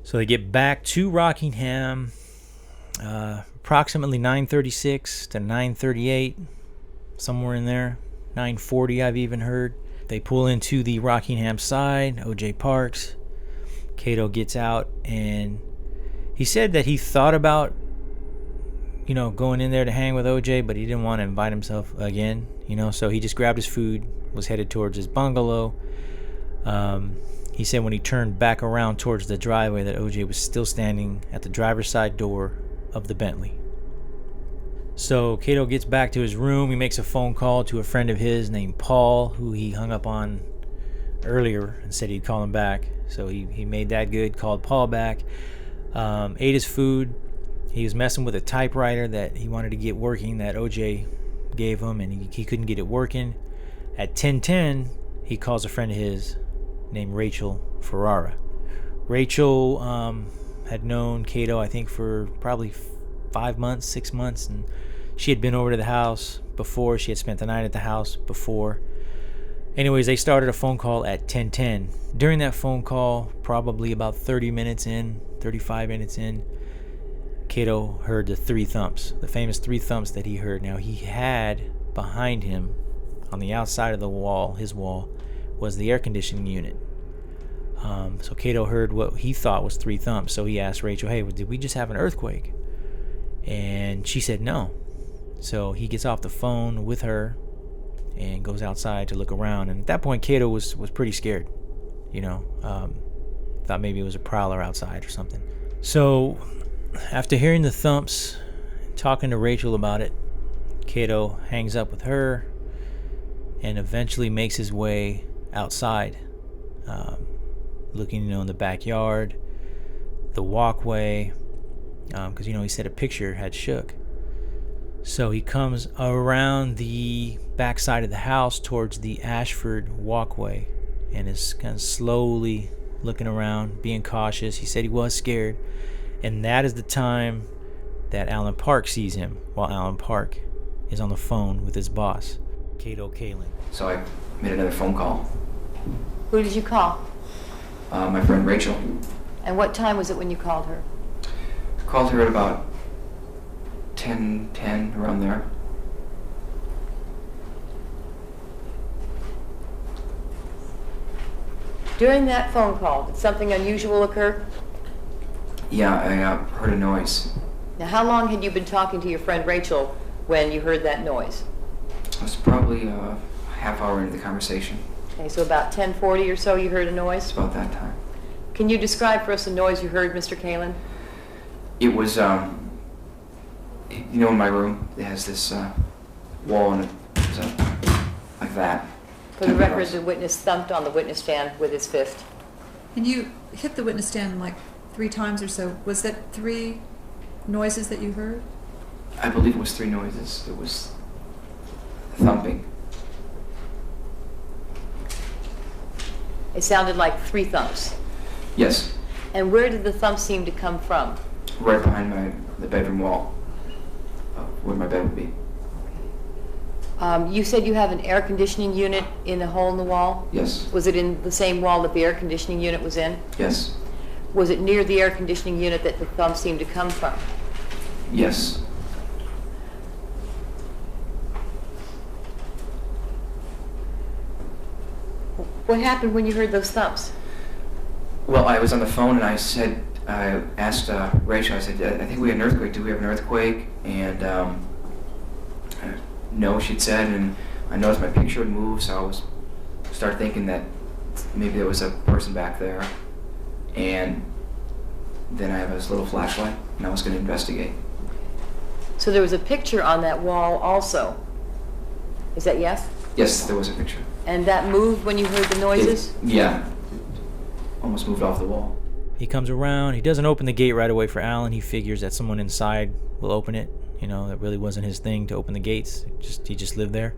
So they get back to Rockingham, approximately 9:36 to 9:38, somewhere in there. 9:40, I've even heard. They pull into the Rockingham side. OJ parks. Cato gets out, and he said that he thought about, going in there to hang with OJ, but he didn't want to invite himself again, so he just grabbed his food, was headed towards his bungalow. He said when he turned back around towards the driveway that OJ was still standing at the driver's side door of the Bentley. So Cato gets back to his room. He makes a phone call to a friend of his named Paul, who he hung up on earlier and said he'd call him back. So he made that good, called Paul back, ate his food. He was messing with a typewriter that he wanted to get working that OJ gave him, and he couldn't get it working. At 10:10, he calls a friend of his named Rachel Ferrara. Rachel had known Cato, I think, for probably 5 months, 6 months, and she had been over to the house before. She had spent the night at the house before. Anyways, they started a phone call at 10:10. During that phone call, probably about 30 minutes in, 35 minutes in, Cato heard the three thumps, the famous three thumps that he heard. Now, he had behind him, on the outside of the wall, his wall, was the air conditioning unit. So Cato heard what he thought was three thumps. So he asked Rachel, hey, did we just have an earthquake? And she said no. So he gets off the phone with her and goes outside to look around. And at that point, Cato was pretty scared. Thought maybe it was a prowler outside or something. So after hearing the thumps, talking to Rachel about it, Cato hangs up with her and eventually makes his way outside, looking in the backyard, the walkway, because he said a picture had shook. So he comes around the back side of the house towards the Ashford walkway and is kind of slowly looking around, being cautious. He said he was scared, and that is the time that Alan Park sees him while Alan Park is on the phone with his boss, Cato Kalin. So I made another phone call. Who did you call? My friend Rachel. And what time was it when you called her? I called her at about 10:10, around there. During that phone call, did something unusual occur? Yeah, I heard a noise. Now, how long had you been talking to your friend Rachel when you heard that noise? It was probably a half hour into the conversation. Okay, so about 10:40 or so you heard a noise? It's about that time. Can you describe for us the noise you heard, Mr. Kalin? It was, in my room, it has this wall and it was like that. For the record, the witness thumped on the witness stand with his fist. And you hit the witness stand like 3 times or so. Was that 3 noises that you heard? I believe it was 3 noises. It was thumping. It sounded like 3 thumps. Yes. And where did the thumps seem to come from? Right behind the bedroom wall, where my bed would be. You said you have an air conditioning unit in a hole in the wall? Yes. Was it in the same wall that the air conditioning unit was in? Yes. Was it near the air conditioning unit that the thumps seemed to come from? Yes. What happened when you heard those thumps? Well, I was on the phone and I asked Rachel, I said, I think we had an earthquake. Do we have an earthquake? And no, she'd said, and I noticed my picture would move, so I started thinking that maybe there was a person back there. And then I have this little flashlight, and I was going to investigate. So there was a picture on that wall also. Is that yes? Yes, there was a picture. And that moved when you heard the noises? Yeah. Almost moved off the wall. He comes around. He doesn't open the gate right away for Alan. He figures that someone inside will open it. That really wasn't his thing to open the gates. He just lived there.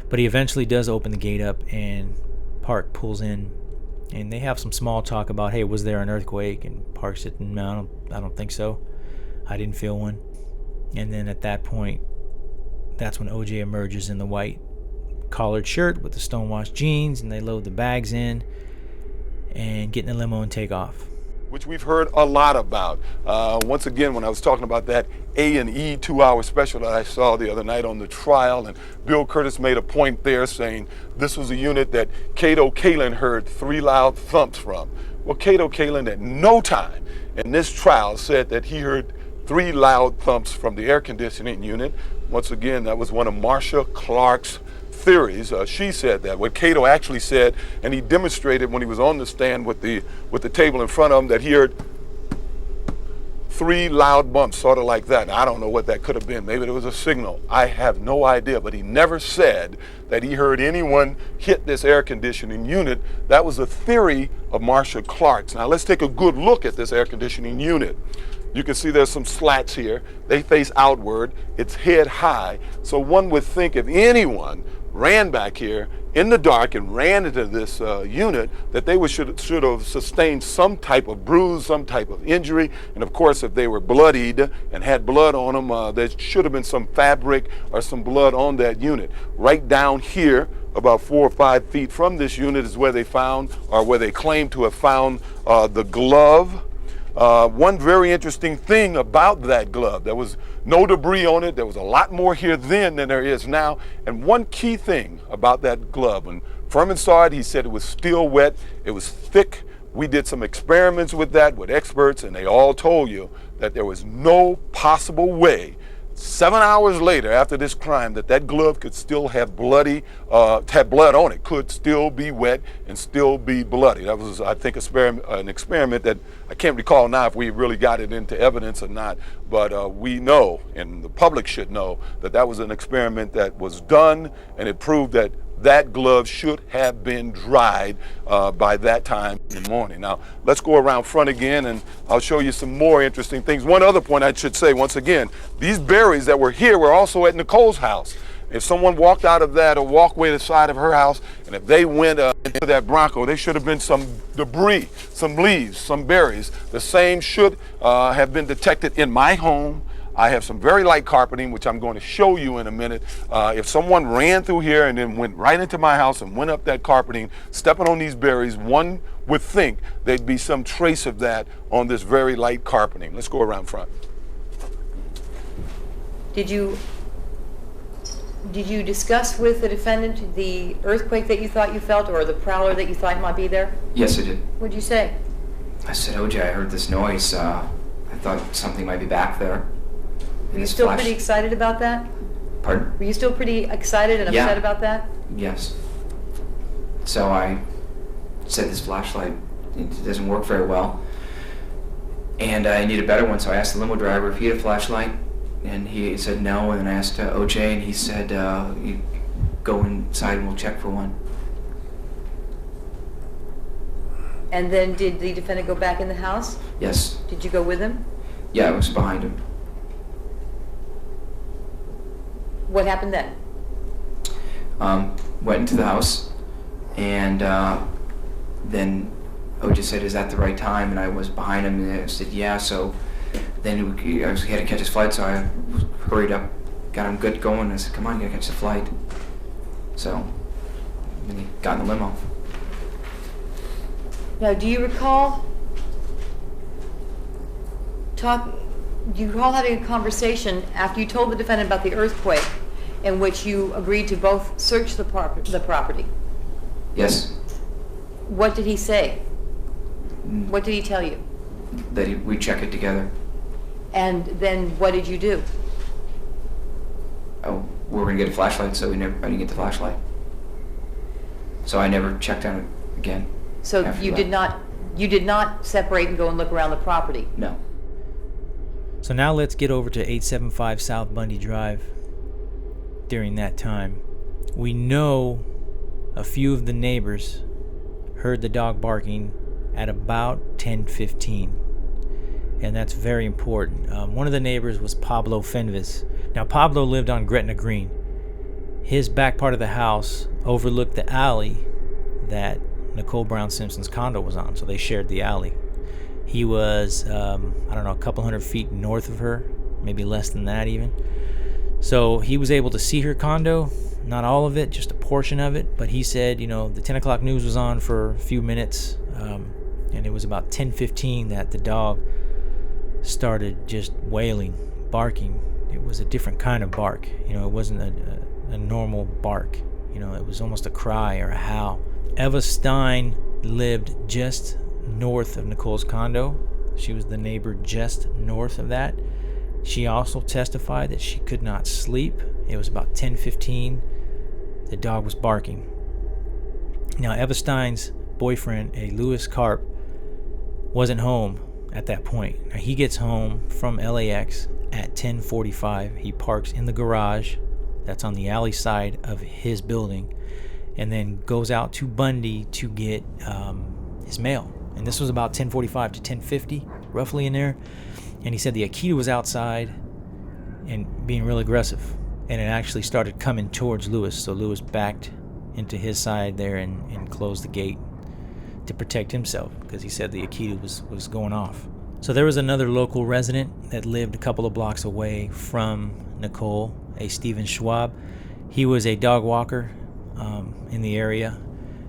But he eventually does open the gate up, and Park pulls in And they have some small talk about, hey, was there an earthquake? And Park said, no, I don't think so. I didn't feel one. And then at that point, that's when OJ emerges in the white collared shirt with the stonewashed jeans, and they load the bags in and get in the limo and take off. Which we've heard a lot about. Once again, when I was talking about that A&E 2-hour special that I saw the other night on the trial, and Bill Curtis made a point there saying this was a unit that Cato Kalin heard 3 loud thumps from. Well, Cato Kalin at no time in this trial said that he heard 3 loud thumps from the air conditioning unit. Once again, that was one of Marcia Clark's theories. She said that. What Cato actually said, and he demonstrated when he was on the stand with the table in front of him, that he heard 3 loud bumps, sort of like that. Now, I don't know what that could have been. Maybe it was a signal. I have no idea. But he never said that he heard anyone hit this air conditioning unit. That was a theory of Marcia Clark's. Now let's take a good look at this air conditioning unit. You can see there's some slats here. They face outward. It's head high. So one would think if anyone ran back here in the dark and ran into this unit, that they should have sustained some type of bruise, some type of injury. And of course, if they were bloodied and had blood on them, there should have been some fabric or some blood on that unit. Right down here, about 4 or 5 feet from this unit, is where they found, or where they claim to have found, the glove. One very interesting thing about that glove, there was no debris on it. There was a lot more here then than there is now. And one key thing about that glove, when Furman saw it, he said it was still wet, it was thick. We did some experiments with that with experts, and they all told you that there was no possible way 7 hours later after this crime that glove could still have blood on it, could still be wet and still be bloody. That was, I think, an experiment that I can't recall now if we really got it into evidence or not, but we know, and the public should know, that was an experiment that was done, and it proved that that glove should have been dried by that time in the morning. Now, let's go around front again, and I'll show you some more interesting things. One other point I should say, once again, these berries that were here were also at Nicole's house. If someone walked out of that or walkway to the side of her house, and if they went into that Bronco, there should have been some debris, some leaves, some berries. The same should have been detected in my home. I have some very light carpeting, which I'm going to show you in a minute. If someone ran through here and then went right into my house and went up that carpeting, stepping on these berries, one would think there'd be some trace of that on this very light carpeting. Let's go around front. Did you discuss with the defendant the earthquake that you thought you felt, or the prowler that you thought might be there? Yes, I did. What'd you say? I said, OJ, I heard this noise. I thought something might be back there. Were you still pretty excited about that? Pardon? Were you still pretty excited and upset about that? Yes. So I said, this flashlight, it doesn't work very well, and I need a better one. So I asked the limo driver if he had a flashlight, and he said no. And then I asked OJ, and he said, you go inside and we'll check for one. And then did the defendant go back in the house? Yes. Did you go with him? Yeah, I was behind him. What happened then? Went into the house, and then OJ said, is that the right time? And I was behind him, and I said, yeah. So then he had to catch his flight, so I hurried up, got him good going. I said, come on, you gotta catch the flight. So then he got in the limo. Now, do you recall having a conversation after you told the defendant about the earthquake, in which you agreed to both search the property? Yes. What did he say? What did he tell you? That we'd check it together. And then what did you do? Oh, we were gonna get a flashlight, so I didn't get the flashlight. So I never checked on it again. So you did not separate and go and look around the property? No. So now let's get over to 875 South Bundy Drive. During that time, we know a few of the neighbors heard the dog barking at about 10:15, and that's very important. One of the neighbors was Pablo Fenves. Now, Pablo lived on Gretna Green. His back part of the house overlooked the alley that Nicole Brown Simpson's condo was on, so they shared the alley. He was, I don't know, a couple hundred feet north of her, maybe less than that even. So he was able to see her condo, not all of it, just a portion of it. But he said, the 10 o'clock news was on for a few minutes, and it was about 10:15 that the dog started just wailing, barking. It was a different kind of bark. It wasn't a normal bark. It was almost a cry or a howl. Eva Stein lived just north of Nicole's condo. She was the neighbor just north of that. She also testified that she could not sleep. It was about 10:15. The dog was barking. Now, Eva Stein's boyfriend, a Louis Karp, wasn't home at that point. Now, he gets home from LAX at 10:45. He parks in the garage that's on the alley side of his building, and then goes out to Bundy to get his mail. And this was about 10:45 to 10:50, roughly in there. And he said the Akita was outside and being real aggressive, and it actually started coming towards Louis. So Louis backed into his side there and closed the gate to protect himself, because he said the Akita was going off. So there was another local resident that lived a couple of blocks away from Nicole, a Stephen Schwab. He was a dog walker in the area,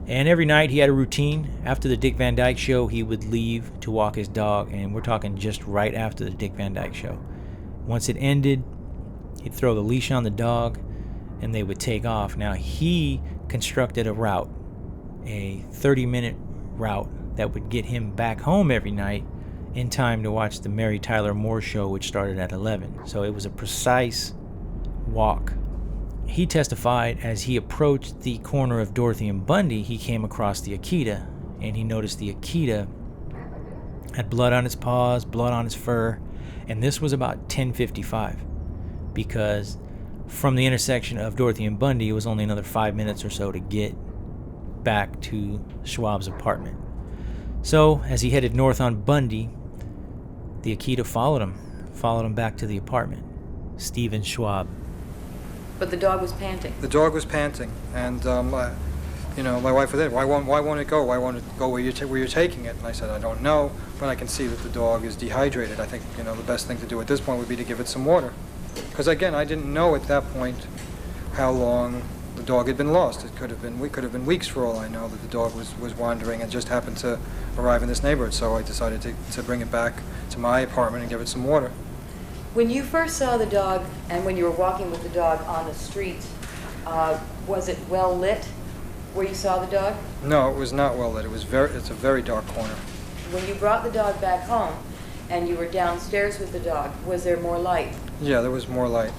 and every night he had a routine. After the Dick Van Dyke Show, he would leave to walk his dog, and we're talking just right after the Dick Van Dyke Show. Once it ended, he'd throw the leash on the dog, and they would take off. Now, he constructed a route, a 30-minute route that would get him back home every night in time to watch the Mary Tyler Moore Show, which started at 11. So it was a precise walk. He testified as he approached the corner of Dorothy and Bundy, he came across the Akita, and he noticed the Akita had blood on its paws, blood on its fur, and this was about 10:55, because from the intersection of Dorothy and Bundy, it was only another 5 minutes or so to get back to Schwab's apartment. So as he headed north on Bundy, the Akita followed him back to the apartment. Stephen Schwab. But the dog was panting. The dog was panting, and my wife was there. Why won't it go? Why won't it go where you're taking it? And I said, I don't know, but I can see that the dog is dehydrated. I think the best thing to do at this point would be to give it some water, because again, I didn't know at that point how long the dog had been lost. It could have been weeks for all I know that the dog was wandering and just happened to arrive in this neighborhood. So I decided to bring it back to my apartment and give it some water. When you first saw the dog and when you were walking with the dog on the street, was it well lit where you saw the dog? No, it was not well lit. It's a very dark corner. When you brought the dog back home and you were downstairs with the dog, was there more light? Yeah, there was more light.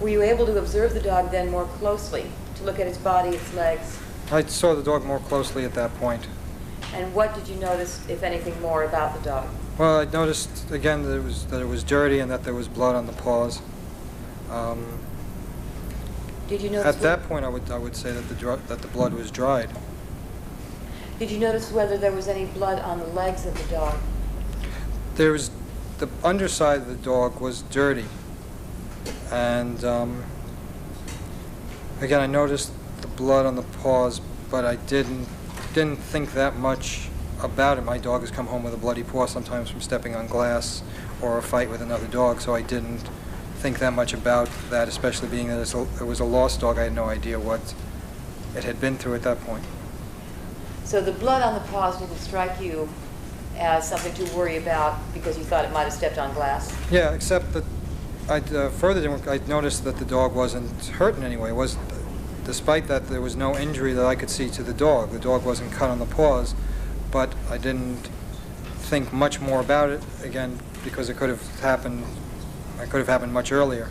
Were you able to observe the dog then more closely, to look at its body, its legs? I saw the dog more closely at that point. And what did you notice, if anything, more about the dog? Well, I noticed again that it was dirty and that there was blood on the paws. Did you notice? At that point, I would say that the blood was dried. Did you notice whether there was any blood on the legs of the dog? There was the underside of the dog was dirty, and again, I noticed the blood on the paws, but I didn't think that much about it. My dog has come home with a bloody paw sometimes from stepping on glass or a fight with another dog, so I didn't think that much about that, especially being that it was a lost dog. I had no idea what it had been through at that point. So the blood on the paws didn't strike you as something to worry about because you thought it might have stepped on glass? Yeah, except that I noticed that the dog wasn't hurt in any way. Despite that, there was no injury that I could see to the dog. The dog wasn't cut on the paws, but I didn't think much more about it, again, because it could have happened much earlier.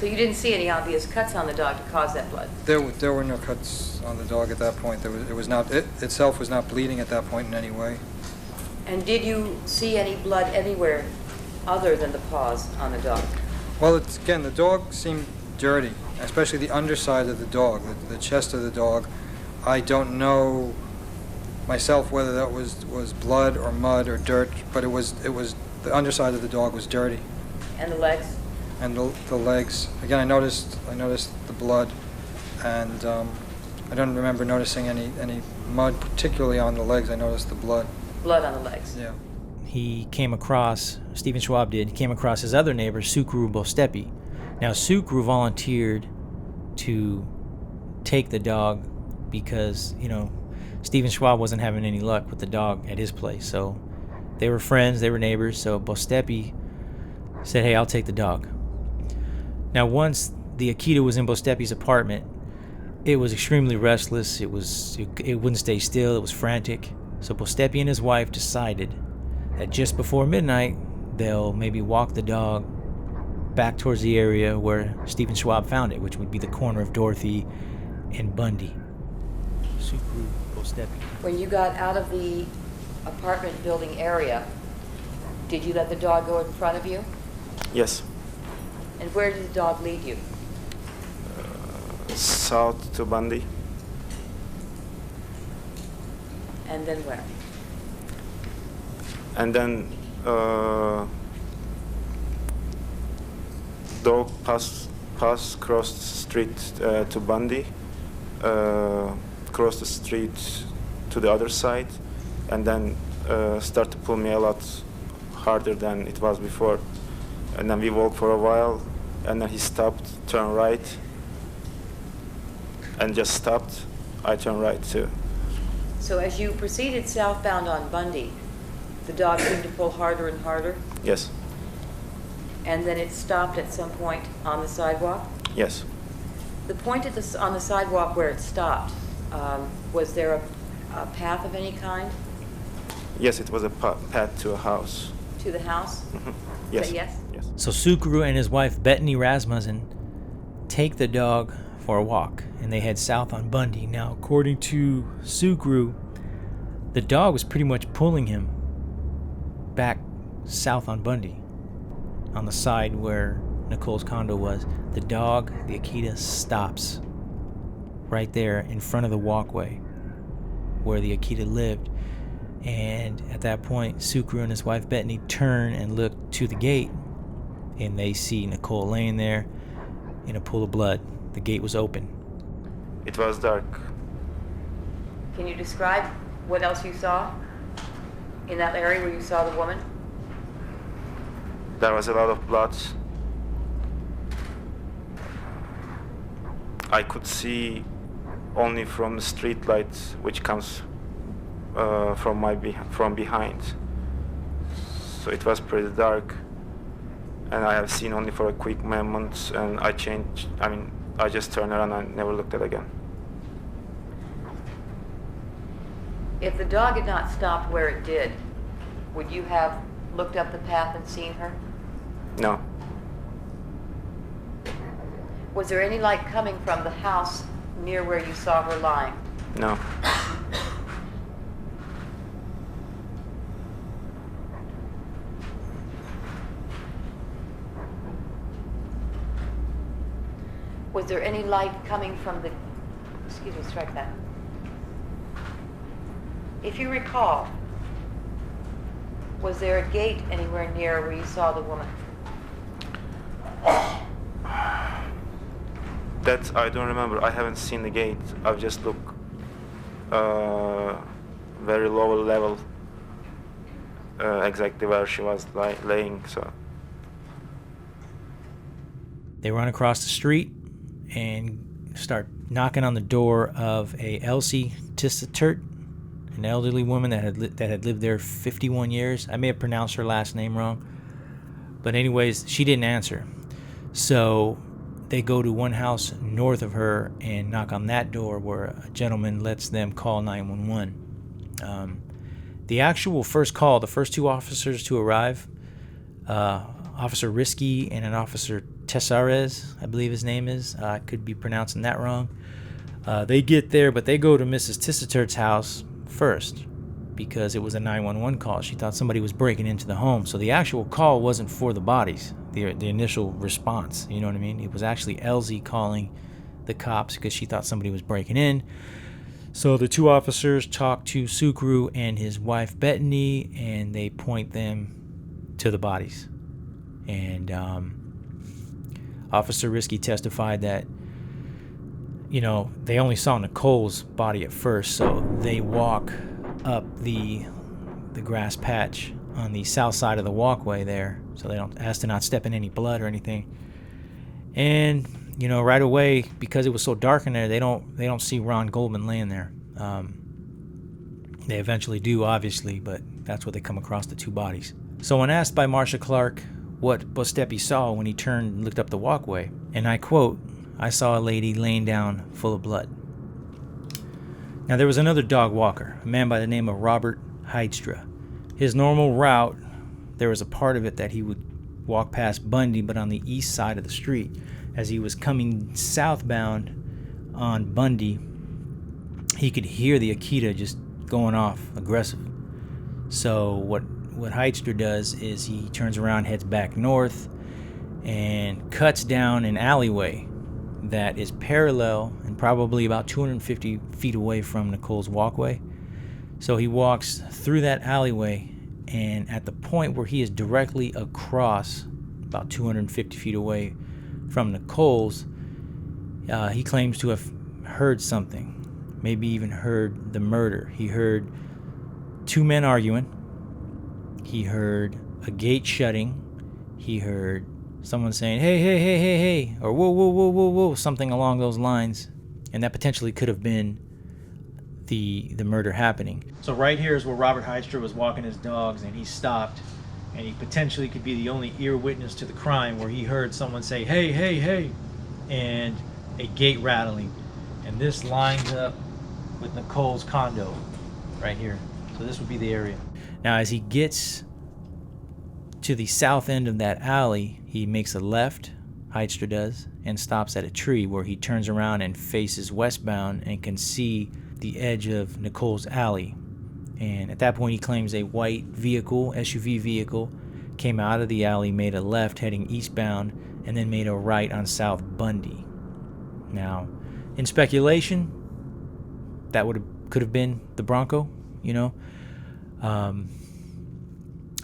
So you didn't see any obvious cuts on the dog to cause that blood? There were no cuts on the dog at that point. It itself was not bleeding at that point in any way. And did you see any blood anywhere other than the paws on the dog? Well, again, the dog seemed dirty, especially the underside of the dog, the chest of the dog. I don't know myself whether that was blood or mud or dirt, but it was the underside of the dog was dirty. And the legs? And the legs. Again, I noticed the blood, and I don't remember noticing any mud, particularly on the legs. I noticed the blood. Blood on the legs. Yeah. He came across, Stephen Schwab did, he came across his other neighbor, Sukru Bostepi. Now, Sukru volunteered to take the dog because, Stephen Schwab wasn't having any luck with the dog at his place. So they were friends, they were neighbors. So Bostepi said, hey, I'll take the dog. Now, once the Akita was in Bostepi's apartment, it was extremely restless. It wouldn't stay still. It was frantic. So Bostepi and his wife decided that just before midnight, they'll maybe walk the dog back towards the area where Stephen Schwab found it, which would be the corner of Dorothy and Bundy. Sukru Bostepi. When you got out of the apartment building area, did you let the dog go in front of you? Yes. And where did the dog lead you? South to Bundy. And then where? And then dog pass cross the street to Bundy, cross the street to the other side, and then start to pull me a lot harder than it was before. And then we walked for a while, and then he stopped, turned right, and just stopped. I turned right too. So as you proceeded southbound on Bundy, the dog seemed to pull harder and harder? Yes. And then it stopped at some point on the sidewalk? Yes. The point on the sidewalk where it stopped, was there a path of any kind? Yes, it was a path to a house. To the house? Mm-hmm. Yes. Is that yes? Yes. So Sukru and his wife Bettany Rasmussen take the dog for a walk, and they head south on Bundy. Now, according to Sukru, the dog was pretty much pulling him back south on Bundy, on the side where Nicole's condo was. The dog, the Akita, stops right there in front of the walkway where the Akita lived. And at that point, Sukru and his wife Bettany turn and look to the gate, and they see Nicole laying there in a pool of blood. The gate was open. It was dark. Can you describe what else you saw in that area where you saw the woman? There was a lot of blood. I could see only from the street light, which comes from behind. So it was pretty dark, and I have seen only for a quick moment, and I just turned around and never looked at it again. If the dog had not stopped where it did, would you have looked up the path and seen her? No. Was there any light coming from the house near where you saw her lying? No. Was there any light coming from the... Excuse me, strike that. If you recall, was there a gate anywhere near where you saw the woman? That I don't remember. I haven't seen the gate. I've just looked very low level, exactly where she was laying. So They run across the street and start knocking on the door of a Elsie Tistert, an elderly woman that had lived there 51 years. I may have pronounced her last name wrong, but anyways, she didn't answer. So they go to one house north of her and knock on that door, where a gentleman lets them call 911. The actual first call, the first two officers to arrive, Officer Risky and an Officer Tessares, I believe his name is. I could be pronouncing that wrong. They get there, but they go to Mrs. Tistert's house first because it was a 911 call. She thought somebody was breaking into the home. So the actual call wasn't for the bodies, the initial response. You know what I mean? It was actually Elsie calling the cops because she thought somebody was breaking in. So the two officers talk to Sukru and his wife Bettany, and they point them to the bodies. And Officer Risky testified that they only saw Nicole's body at first, so they walk up the grass patch on the south side of the walkway there, so they don't as to not step in any blood or anything. And right away, because it was so dark in there, they don't see Ron Goldman laying there. They eventually do, obviously, but that's what they come across, the two bodies. So when asked by Marcia Clark what Bostepi saw when he turned and looked up the walkway, and I quote, "I saw a lady laying down full of blood." Now there was another dog walker, a man by the name of Robert Heidstra. His normal route, there was a part of it that he would walk past Bundy, but on the east side of the street. As he was coming southbound on Bundy, he could hear the Akita just going off aggressive. So what Heidstra does is he turns around, heads back north, and cuts down an alleyway that is parallel and probably about 250 feet away from Nicole's walkway. So he walks through that alleyway, and at the point where he is directly across, about 250 feet away from Nicole's, he claims to have heard something, maybe even heard the murder. He heard two men arguing. He heard a gate shutting. He heard someone saying, "Hey, hey, hey, hey, hey," or "Whoa, whoa, whoa, whoa, whoa," something along those lines. And that potentially could have been the murder happening. So right here is where Robert Heidstra was walking his dogs, and he stopped, and he potentially could be the only ear witness to the crime, where he heard someone say, "Hey, hey, hey," and a gate rattling. And this lines up with Nicole's condo right here. So this would be the area. Now as he gets to the south end of that alley, he makes a left, Heidstra does, and stops at a tree, where he turns around and faces westbound and can see the edge of Nicole's alley. And at that point he claims a white vehicle, SUV vehicle, came out of the alley, made a left heading eastbound, and then made a right on South Bundy. Now, in speculation, that could have been the Bronco,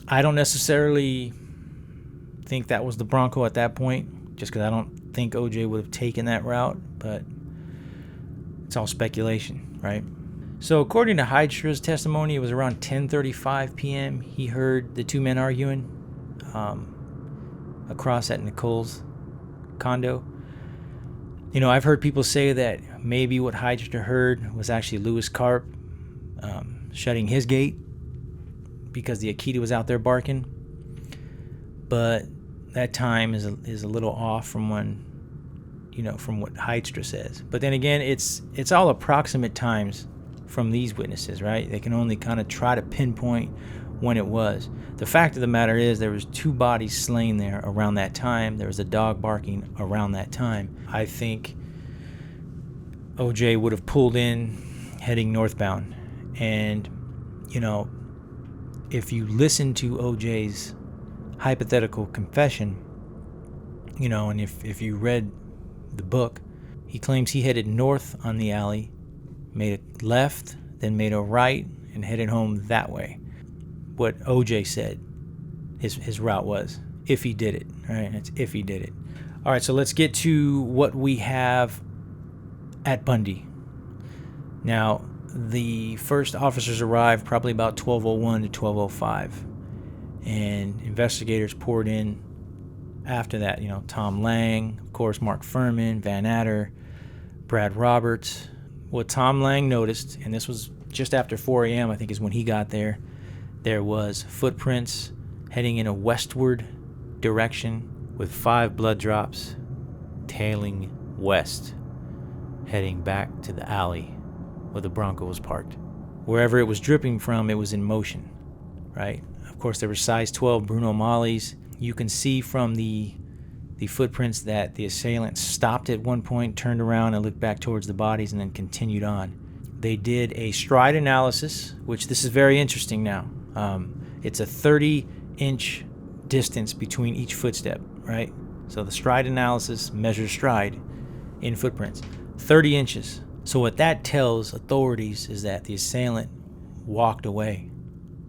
I don't necessarily think that was the Bronco at that point, just because I don't think OJ would have taken that route, but it's all speculation, right? So according to Heidstra's testimony, it was around 10:35 p.m. he heard the two men arguing across at Nicole's condo. I've heard people say that maybe what Heidstra heard was actually Louis Karp shutting his gate because the Akita was out there barking. But that time is a little off from from what Heidstra says. But then again, it's all approximate times from these witnesses, right? They can only kind of try to pinpoint when it was. The fact of the matter is there was two bodies slain there around that time. There was a dog barking around that time. I think OJ would have pulled in heading northbound. And, if you listen to OJ's hypothetical confession, and if you read the book, he claims he headed north on the alley, made a left, then made a right, and headed home that way. What OJ said his route was, if he did it. All right, it's if he did it. All right, so let's get to what we have at Bundy. Now, the first officers arrived probably about 12:01 to 12:05, and investigators poured in after that. Tom Lang, of course, Mark Furman, Van Adder, Brad Roberts. What Tom Lang noticed, and this was just after 4 a.m., I think is when he got there, there was footprints heading in a westward direction with 5 blood drops tailing west, heading back to the alley where the Bronco was parked. Wherever it was dripping from, it was in motion, right? Of course, there were size 12 Bruno Mollies. You can see from the footprints that the assailant stopped at one point, turned around and looked back towards the bodies, and then continued on. They did a stride analysis, which this is very interesting now. It's a 30-inch distance between each footstep, right? So the stride analysis measures stride in footprints, 30 inches. So what that tells authorities is that the assailant walked away.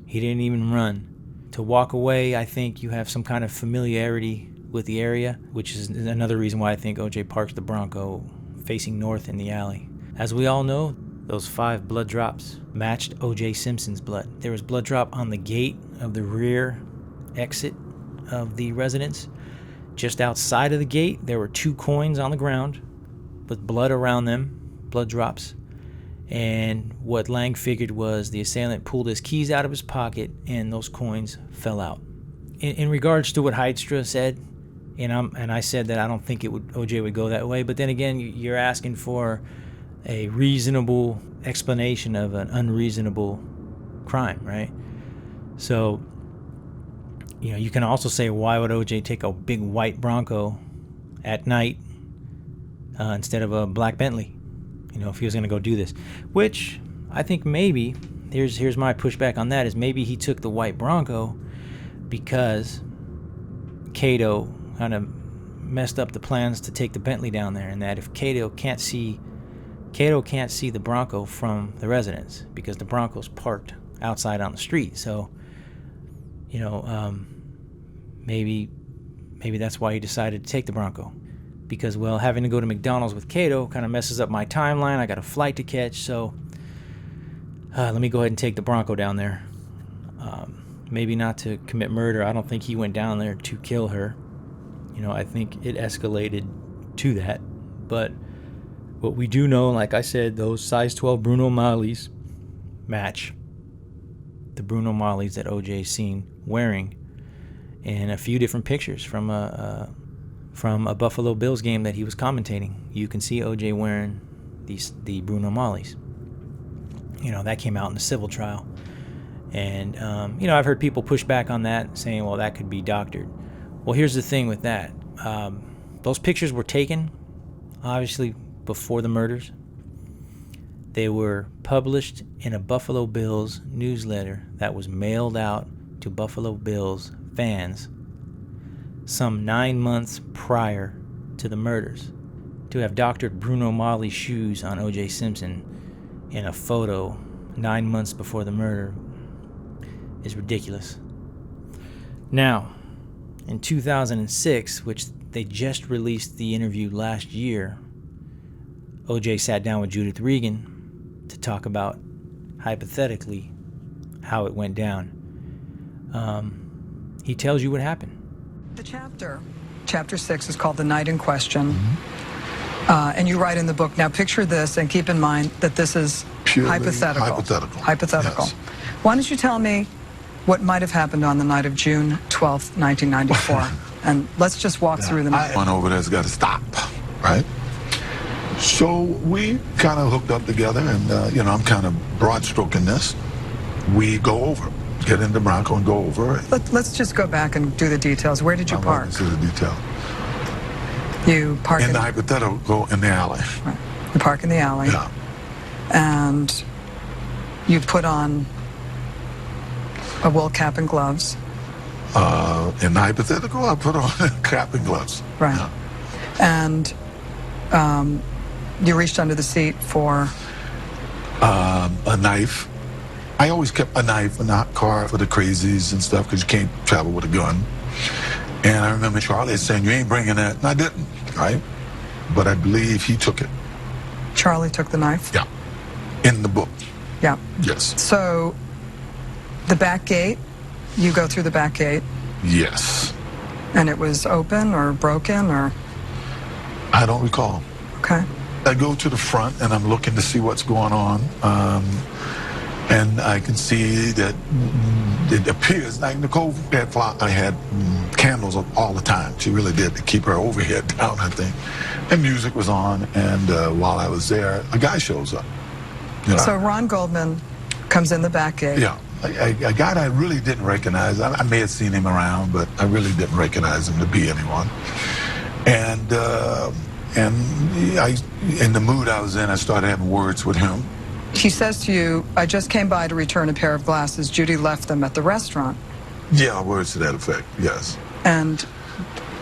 He didn't even run. To walk away, I think you have some kind of familiarity with the area, which is another reason why I think OJ parks the Bronco facing north in the alley. As we all know, those 5 blood drops matched O.J. Simpson's blood. There was blood drop on the gate of the rear exit of the residence. Just outside of the gate, there were 2 coins on the ground with blood around them, blood drops. And what Lang figured was the assailant pulled his keys out of his pocket and those coins fell out. In regards to what Heidstra said, and I said that I don't think OJ would go that way, but then again, you're asking for a reasonable explanation of an unreasonable crime, right? So, you can also say, why would OJ take a big white Bronco at night instead of a black Bentley? If he was going to go do this, which I think maybe, here's my pushback on that, is maybe he took the white Bronco because Cato kind of messed up the plans to take the Bentley down there, and that if Cato can't see the Bronco from the residence because the Bronco's parked outside on the street. So, maybe that's why he decided to take the Bronco. Because, well, having to go to McDonald's with Cato kind of messes up my timeline. I got a flight to catch, so let me go ahead and take the Bronco down there. Maybe not to commit murder. I don't think he went down there to kill her. I think it escalated to that. But what we do know, like I said, those size 12 Bruno Maglis match the Bruno Maglis that OJ's seen wearing in a few different pictures from a Buffalo Bills game that he was commentating. You can see OJ wearing the Bruno Maglis. That came out in the civil trial. And, I've heard people push back on that, saying, well, that could be doctored. Well, here's the thing with that. Those pictures were taken, obviously, before the murders. They were published in a Buffalo Bills newsletter that was mailed out to Buffalo Bills fans some 9 months prior to the murders. To have doctored Bruno Magli shoes on O.J. Simpson in a photo 9 months before the murder is ridiculous. Now, in 2006, which they just released the interview last year, O.J. sat down with Judith Regan to talk about, hypothetically, how it went down. He tells you what happened. The chapter 6 is called The Night in Question. And you write in the book, now picture this and keep in mind that this is purely hypothetical. Yes. Why don't you tell me what might have happened on the night of June 12th, 1994? And let's just walk through the night. One over there's got to stop, right? So we kind of hooked up together, and I'm kind of broad stroking this. We go over, get in the Bronco and go over. Let's just go back and do the details. Where did you park? To the detail. You park in the hypothetical in the alley. Right. You park in the alley. Yeah. And you put on a wool cap and gloves. In the hypothetical, I put on a cap and gloves. Right. Yeah. And you reached under the seat for a knife. I always kept a knife in the car for the crazies and stuff because you can't travel with a gun. And I remember Charlie saying, you ain't bringing that. And I didn't, right? But I believe he took it. Charlie took the knife? Yeah. In the book. Yeah. Yes. So the back gate, you go through the back gate? Yes. And it was open or broken or? I don't recall. Okay. I go to the front and I'm looking to see what's going on. And I can see that it appears like Nicole had candles up all the time. She really did, to keep her overhead down, I think. And music was on, and while I was there, a guy shows up. So Ron Goldman comes in the back gate. Yeah, a guy that I really didn't recognize. I may have seen him around, but I really didn't recognize him to be anyone. And in the mood I was in, I started having words with him. He says to you, I just came by to return a pair of glasses. Judy left them at the restaurant. Yeah, words to that effect, yes. And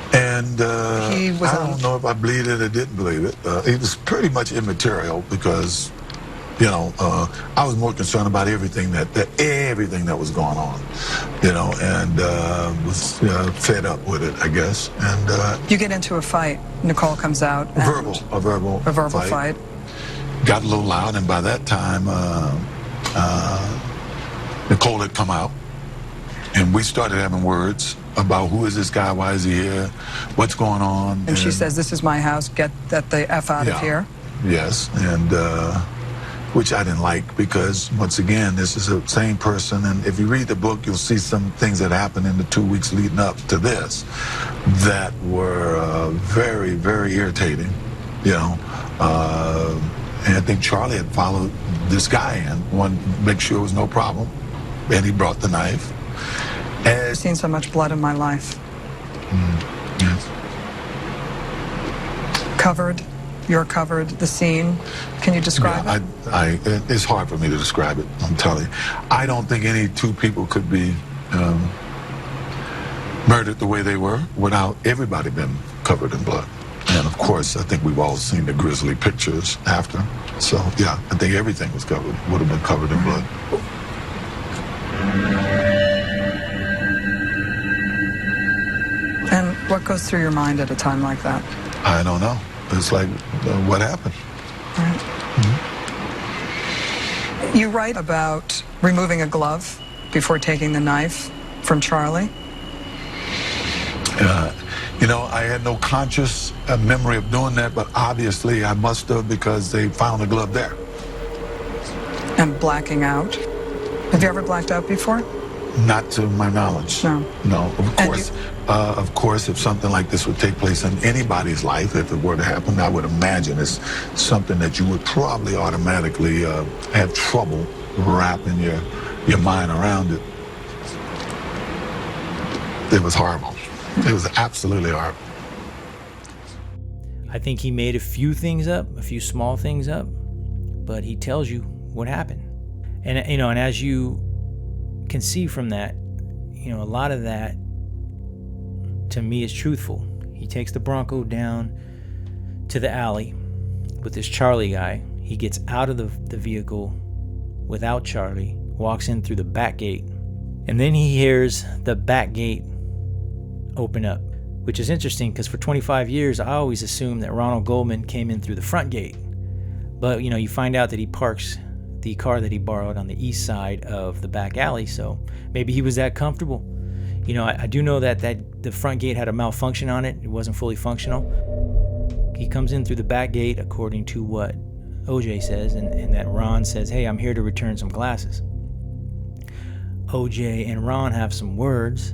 he was I don't know if I believed it or didn't believe it. It was pretty much immaterial because, I was more concerned about everything that was going on, and was fed up with it, I guess. And you get into a fight. Nicole comes out. A verbal fight. Got a little loud, and by that time, Nicole had come out, and we started having words about who is this guy, why is he here, what's going on. And she says, "This is my house. Get the F out of here." Yes, and which I didn't like, because once again, this is the same person, and if you read the book, you'll see some things that happened in the 2 weeks leading up to this that were very, very irritating, and I think Charlie had followed this guy in, wanted to make sure there was no problem, and he brought the knife. I've seen so much blood in my life. Yes. Covered. You're covered, the scene. Can you describe it? It's hard for me to describe it, I'm telling you. I don't think any two people could be murdered the way they were without everybody being covered in blood. And of course, I think we've all seen the grisly pictures after. So yeah, I think everything would have been covered in blood. And what goes through your mind at a time like that? I don't know. It's like, what happened? Right. Mm-hmm. You write about removing a glove before taking the knife from Charlie. I had no conscious memory of doing that, but obviously I must have, because they found the glove there. And blacking out. Have you ever blacked out before? Not to my knowledge. No. No, of course, if something like this would take place in anybody's life, if it were to happen, I would imagine it's something that you would probably automatically have trouble wrapping your mind around it. It was horrible. It was absolutely horrible. I think he made a few things up, a few small things up, but he tells you what happened. And and as you can see from that, a lot of that to me is truthful. He takes the Bronco down to the alley with this Charlie guy. He gets out of the vehicle without Charlie, walks in through the back gate, and then he hears the back gate open up, which is interesting because for 25 years I always assumed that Ronald Goldman came in through the front gate. But you find out that he parks the car that he borrowed on the east side of the back alley, so maybe he was that comfortable. I do know that the front gate had a malfunction on it. It wasn't fully functional. He comes in through the back gate, according to what OJ says, and that Ron says, "Hey, I'm here to return some glasses." OJ and Ron have some words.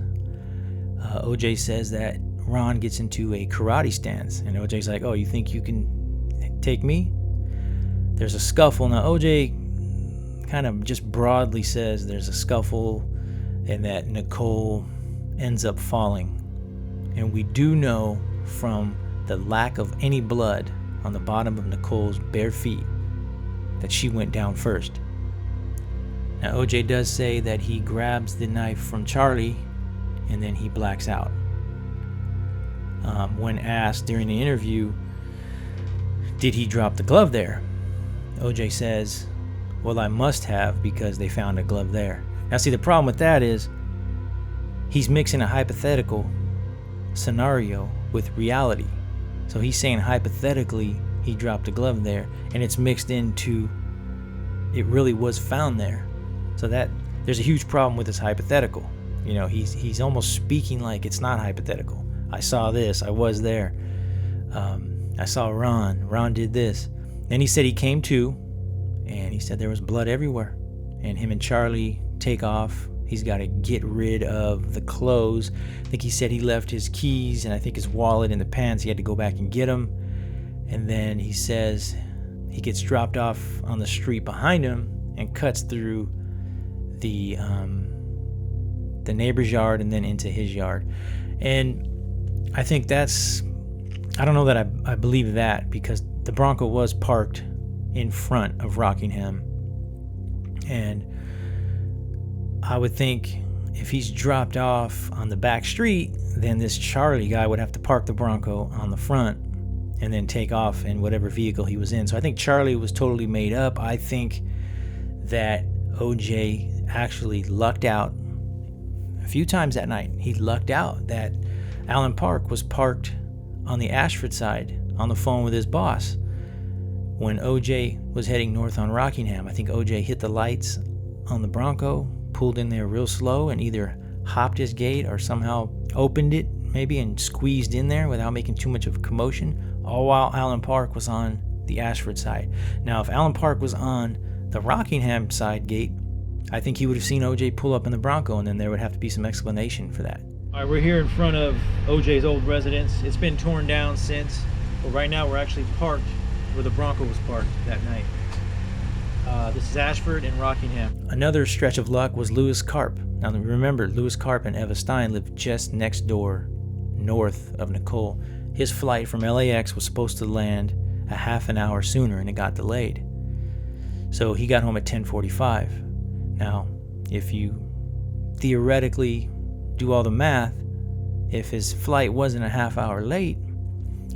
OJ says that Ron gets into a karate stance, and OJ's like, "Oh, you think you can take me?" There's a scuffle. Now, OJ kind of just broadly says there's a scuffle and that Nicole ends up falling. And we do know from the lack of any blood on the bottom of Nicole's bare feet that she went down first. Now, OJ does say that he grabs the knife from Charlie and then he blacks out. When asked during the interview, did he drop the glove there? OJ says, "Well, I must have, because they found a glove there." Now, see, the problem with that is he's mixing a hypothetical scenario with reality. So he's saying hypothetically he dropped a glove there, and it's mixed into it really was found there. So that there's a huge problem with this hypothetical. He's almost speaking like it's not hypothetical. I saw this. I was there. I saw Ron. Ron did this. Then he said he came to, and he said there was blood everywhere. And him and Charlie take off. He's got to get rid of the clothes. I think he said he left his keys and I think his wallet in the pants. He had to go back and get them. And then he says he gets dropped off on the street behind him and cuts through the neighbor's yard and then into his yard. And I think I don't know that I believe that, because the Bronco was parked in front of Rockingham. And I would think if he's dropped off on the back street, then this Charlie guy would have to park the Bronco on the front and then take off in whatever vehicle he was in. So I think Charlie was totally made up. I think that OJ actually lucked out a few times that night. He lucked out that Allen Park was parked on the Ashford side on the phone with his boss when OJ was heading north on Rockingham. I think OJ hit the lights on the Bronco, pulled in there real slow, and either hopped his gate or somehow opened it maybe and squeezed in there without making too much of a commotion, all while Allen Park was on the Ashford side. Now, if Allen Park was on the Rockingham side gate, I think he would have seen OJ pull up in the Bronco, and then there would have to be some explanation for that. All right, we're here in front of OJ's old residence. It's been torn down since, but right now we're actually parked where the Bronco was parked that night. This is Ashford and Rockingham. Another stretch of luck was Lewis Karp. Now remember, Lewis Karp and Eva Stein lived just next door, north of Nicole. His flight from LAX was supposed to land a half an hour sooner, and it got delayed. So he got home at 10:45. Now, if you theoretically do all the math, if his flight wasn't a half hour late,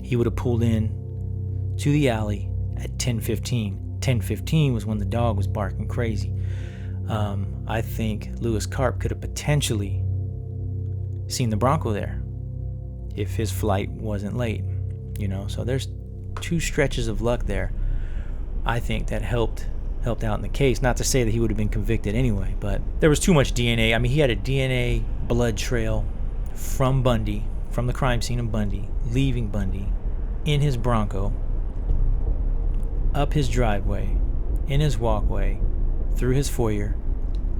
he would have pulled in to the alley at 10:15. 10:15 was when the dog was barking crazy. I think Lewis Karp could have potentially seen the Bronco there if his flight wasn't late, you know. So there's two stretches of luck there, I think, that helped out in the case. Not to say that he would have been convicted anyway, but there was too much DNA. I mean, he had a DNA blood trail from Bundy, from the crime scene of Bundy, leaving Bundy, in his Bronco, up his driveway, in his walkway, through his foyer,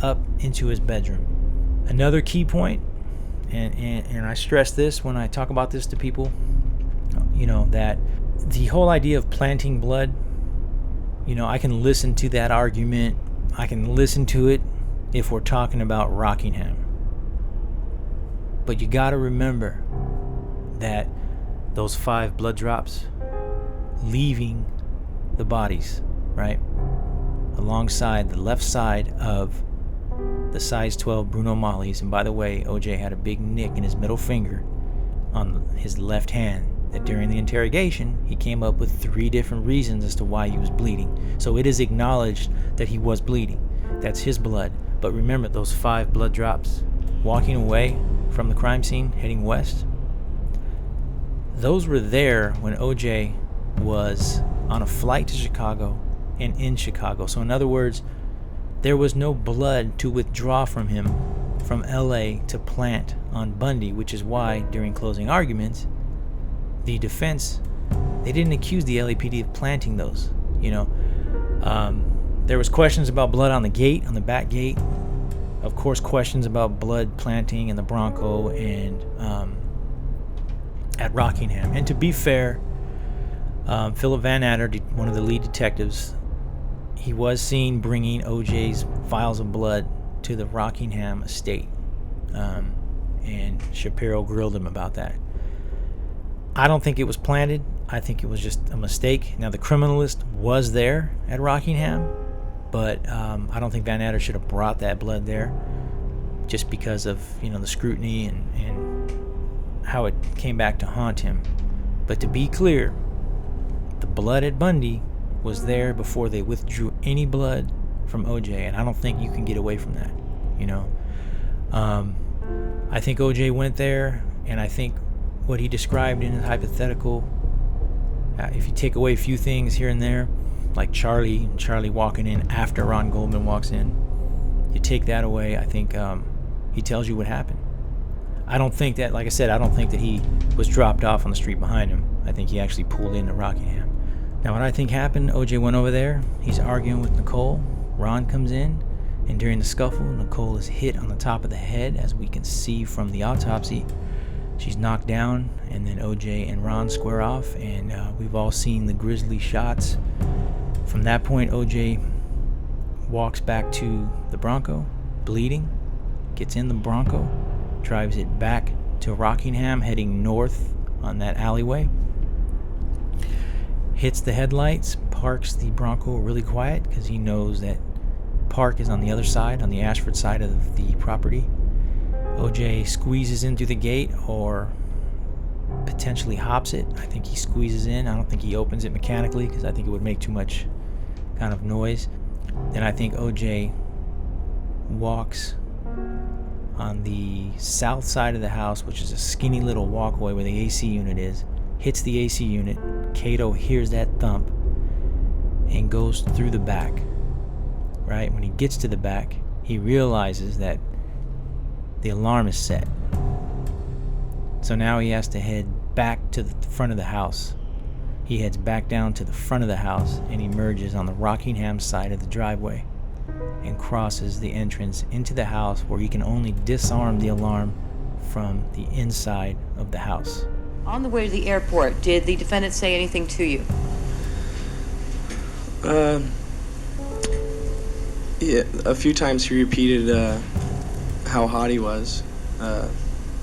up into his bedroom. Another key point, and I stress this when I talk about this to people, you know, that the whole idea of planting blood, you know, I can listen to that argument. I can listen to it if we're talking about Rockingham. But you got to remember that those 5 blood drops leaving the bodies, right, alongside the left side of the size 12 Bruno Mollies. And by the way, OJ had a big nick in his middle finger on his left hand that during the interrogation he came up with 3 different reasons as to why he was bleeding. So it is acknowledged that he was bleeding. That's his blood. But remember, those 5 blood drops walking away from the crime scene heading west, those were there when OJ was on a flight to Chicago and in Chicago. So in other words, there was no blood to withdraw from him from LA to plant on Bundy, which is why during closing arguments the defense, they didn't accuse the LAPD of planting those. You know, there was questions about blood on the gate, on the back gate. Of course, questions about blood planting in the Bronco and at Rockingham. And to be fair, Philip Van Adder, one of the lead detectives, he was seen bringing OJ's vials of blood to the Rockingham estate, and Shapiro grilled him about that. I don't think it was planted. I think it was just a mistake. Now, the criminalist was there at Rockingham, but I don't think Van Adder should have brought that blood there just because of, you know, the scrutiny and how it came back to haunt him. But to be clear, the blood at Bundy was there before they withdrew any blood from OJ, and I don't think you can get away from that, you know. I think OJ went there, and I think what he described in his hypothetical, if you take away a few things here and there, like Charlie walking in after Ron Goldman walks in, you take that away, I think he tells you what happened. I don't think that, like I said, I don't think that he was dropped off on the street behind him. I think he actually pulled into Rockingham. Now, what I think happened, OJ went over there, he's arguing with Nicole, Ron comes in, and during the scuffle, Nicole is hit on the top of the head, as we can see from the autopsy. She's knocked down, and then OJ and Ron square off, and we've all seen the grisly shots. From that point, OJ walks back to the Bronco, bleeding, gets in the Bronco, drives it back to Rockingham, heading north on that alleyway, hits the headlights, parks the Bronco really quiet because he knows that Park is on the other side, on the Ashford side of the property. OJ squeezes in through the gate, or potentially hops it. I think he squeezes in. I don't think he opens it mechanically because I think it would make too much kind of noise. Then I think OJ walks on the south side of the house, which is a skinny little walkway where the AC unit is, hits the AC unit. Cato hears that thump and goes through the back. Right? When he gets to the back, he realizes that the alarm is set. So now he has to head back to the front of the house. He heads back down to the front of the house and emerges on the Rockingham side of the driveway and crosses the entrance into the house where he can only disarm the alarm from the inside of the house. On the way to the airport, did the defendant say anything to you? Yeah, a few times he repeated how hot he was.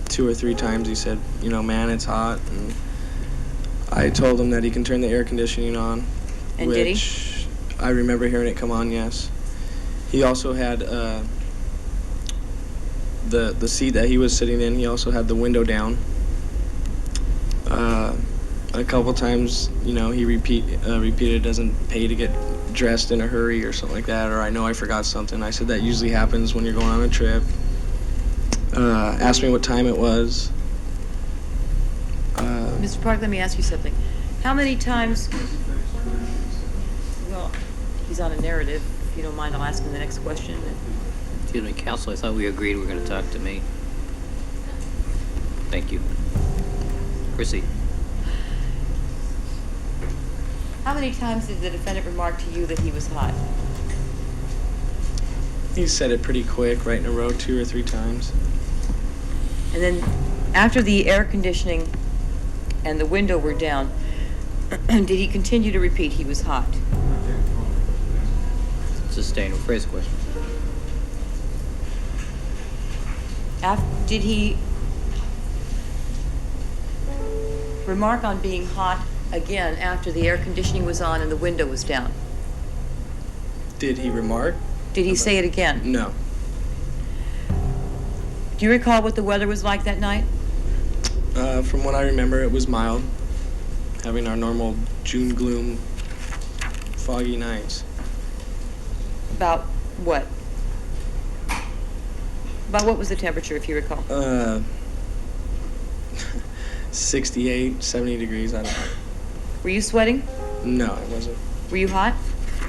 2 or 3 times he said, man, it's hot. And I told him that he can turn the air conditioning on. And did he? I remember hearing it come on, yes. He also had the seat that he was sitting in, he also had the window down. A couple times, he repeated it doesn't pay to get dressed in a hurry or something like that, or I know I forgot something. I said that usually happens when you're going on a trip. Asked me what time it was. Mr. Park, let me ask you something. How many times... Well, he's on a narrative. If you don't mind, I'll ask him the next question. Excuse me, counsel, I thought we agreed we were going to talk to me. Thank you. Chrissy. How many times did the defendant remark to you that he was hot? He said it pretty quick, right in a row, 2 or 3 times. And then after the air conditioning and the window were down, did he continue to repeat he was hot? Sustained. Phrase the question. Did he remark on being hot again after the air conditioning was on and the window was down? Did he remark? Did he say it again? No. Do you recall what the weather was like that night? From what I remember, it was mild, having our normal June gloom, foggy nights. About what? About what was the temperature, if you recall? 68, 70 degrees, I don't know. Were you sweating? No, I wasn't. Were you hot?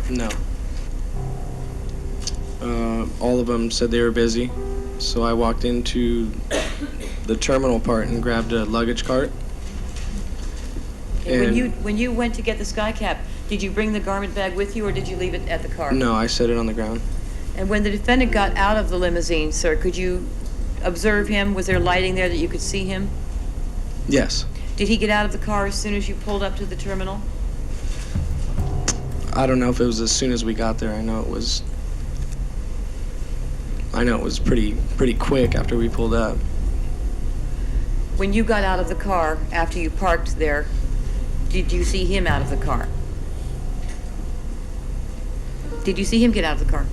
No. All of them said they were busy, so I walked into the terminal part and grabbed a luggage cart. And when you went to get the skycap, did you bring the garment bag with you or did you leave it at the car? No, I set it on the ground. And when the defendant got out of the limousine, sir, could you observe him? Was there lighting there that you could see him? Yes. Did he get out of the car as soon as you pulled up to the terminal? I don't know if it was as soon as we got there. I know it was pretty quick after we pulled up. When you got out of the car after you parked there, did you see him out of the car? Did you see him get out of the car?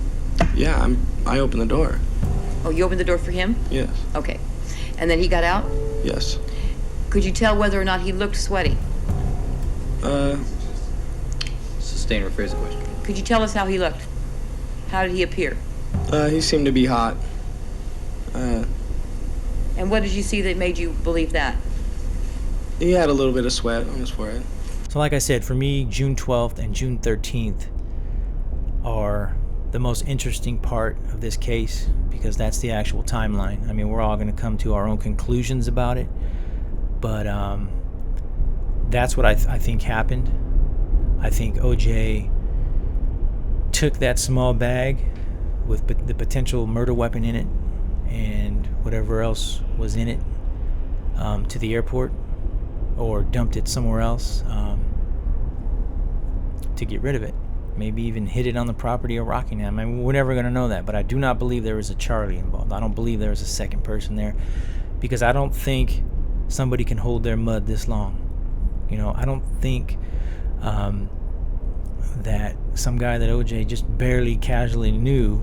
Yeah, I opened the door. Oh, you opened the door for him? Yes. Okay. And then he got out? Yes. Could you tell whether or not he looked sweaty? Sustain or phrase the question. Could you tell us how he looked? How did he appear? He seemed to be hot. And what did you see that made you believe that? He had a little bit of sweat on his forehead. So like I said, for me, June 12th and June 13th are the most interesting part of this case because that's the actual timeline. I mean, we're all going to come to our own conclusions about it, but that's what I think happened. I think OJ took that small bag with the potential murder weapon in it and whatever else was in it to the airport or dumped it somewhere else to get rid of it. Maybe even hid it on the property of Rockingham. I mean, we're never going to know that, but I do not believe there was a Charlie involved. I don't believe there was a second person there because I don't think somebody can hold their mud this long. You know, I don't think that some guy that OJ just barely casually knew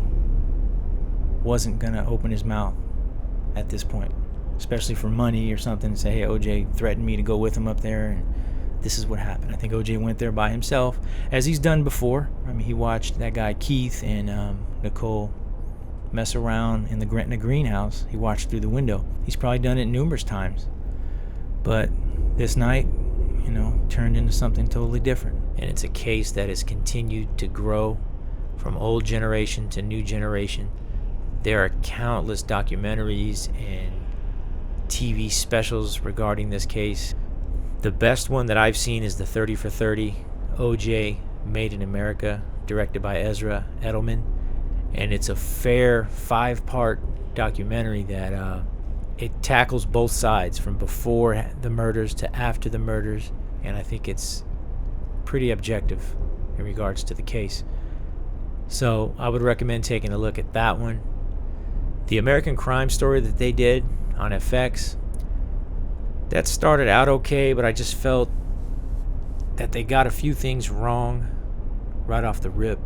wasn't going to open his mouth at this point. especially for money or something, and say, hey, OJ threatened me to go with him up there, and this is what happened. I think OJ went there by himself, as he's done before. I mean, he watched that guy Keith and Nicole mess around in the greenhouse. He watched through the window. He's probably done it numerous times. But this night, turned into something totally different. And it's a case that has continued to grow from old generation to new generation. There are countless documentaries and TV specials regarding this case. The best one that I've seen is the 30 for 30, OJ Made in America, directed by Ezra Edelman. And it's a fair 5-part documentary that it tackles both sides, from before the murders to after the murders. And I think it's pretty objective in regards to the case. So I would recommend taking a look at that one. The American Crime Story that they did on FX, that started out okay, but I just felt that they got a few things wrong right off the rip,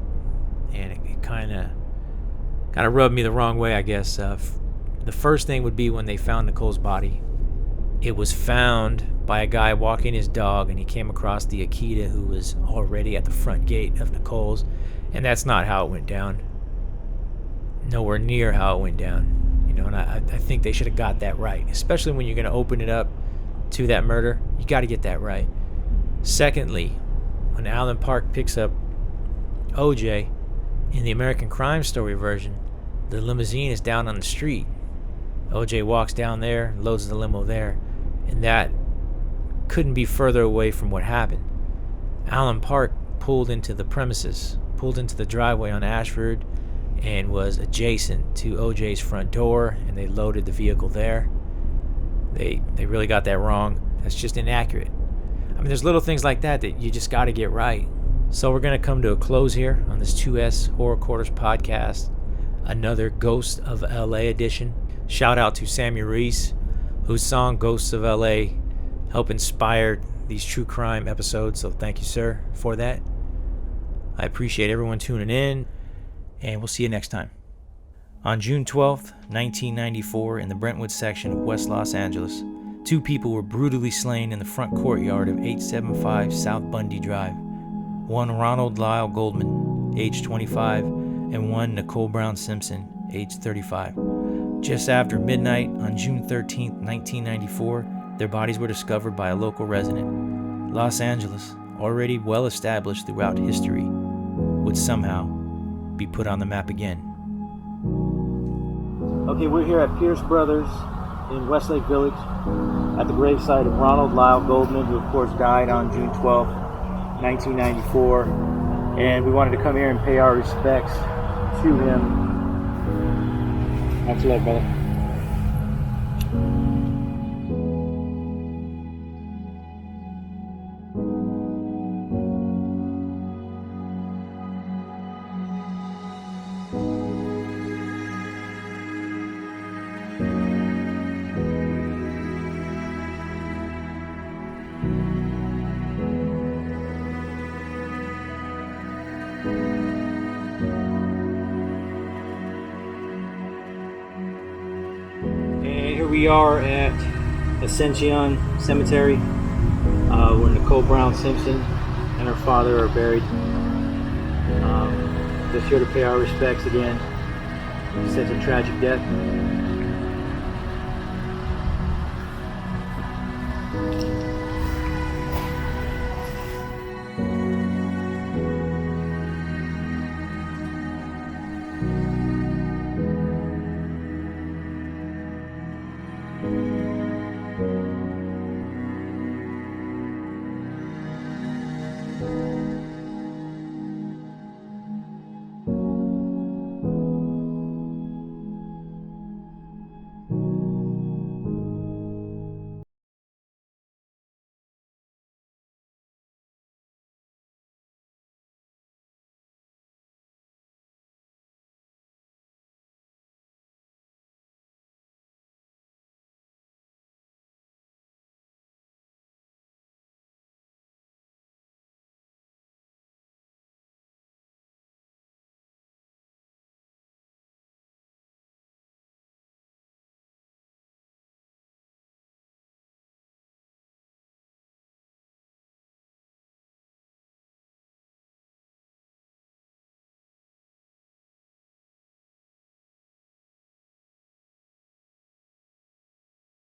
and it kind of rubbed me the wrong way, I guess. The first thing would be when they found Nicole's body. It was found by a guy walking his dog, and he came across the Akita, who was already at the front gate of Nicole's, and that's not how it went down. Nowhere near how it went down. And I think they should have got that right, especially when you're going to open it up to that murder. You got to get that right. Secondly, when Alan Park picks up OJ in the American Crime Story version, the limousine is down on the street. OJ walks down there, loads the limo there, and that couldn't be further away from what happened. Alan Park pulled into the premises, pulled into the driveway on Ashford, and was adjacent to OJ's front door, and they loaded the vehicle there. They really got that wrong. That's just inaccurate. I mean, there's little things like that you just got to get right. So we're going to come to a close here on this 2S Horror Quarters podcast, another Ghosts of LA edition. Shout out to Sammy Reese, whose song Ghosts of LA helped inspire these true crime episodes. So thank you, sir, for that. I appreciate everyone tuning in, and we'll see you next time. On June 12th, 1994, in the Brentwood section of West Los Angeles, 2 people were brutally slain in the front courtyard of 875 South Bundy Drive. One Ronald Lyle Goldman, age 25, and one Nicole Brown Simpson, age 35. Just after midnight on June 13th, 1994, their bodies were discovered by a local resident. Los Angeles, already well established throughout history, would somehow be put on the map again. Okay, we're here at Pierce Brothers in Westlake Village at the gravesite of Ronald Lyle Goldman, who of course died on June 12, 1994. And we wanted to come here and pay our respects to him. Much love, brother. We are at Ascension Cemetery, where Nicole Brown Simpson and her father are buried. Just here to pay our respects again. Such a tragic death.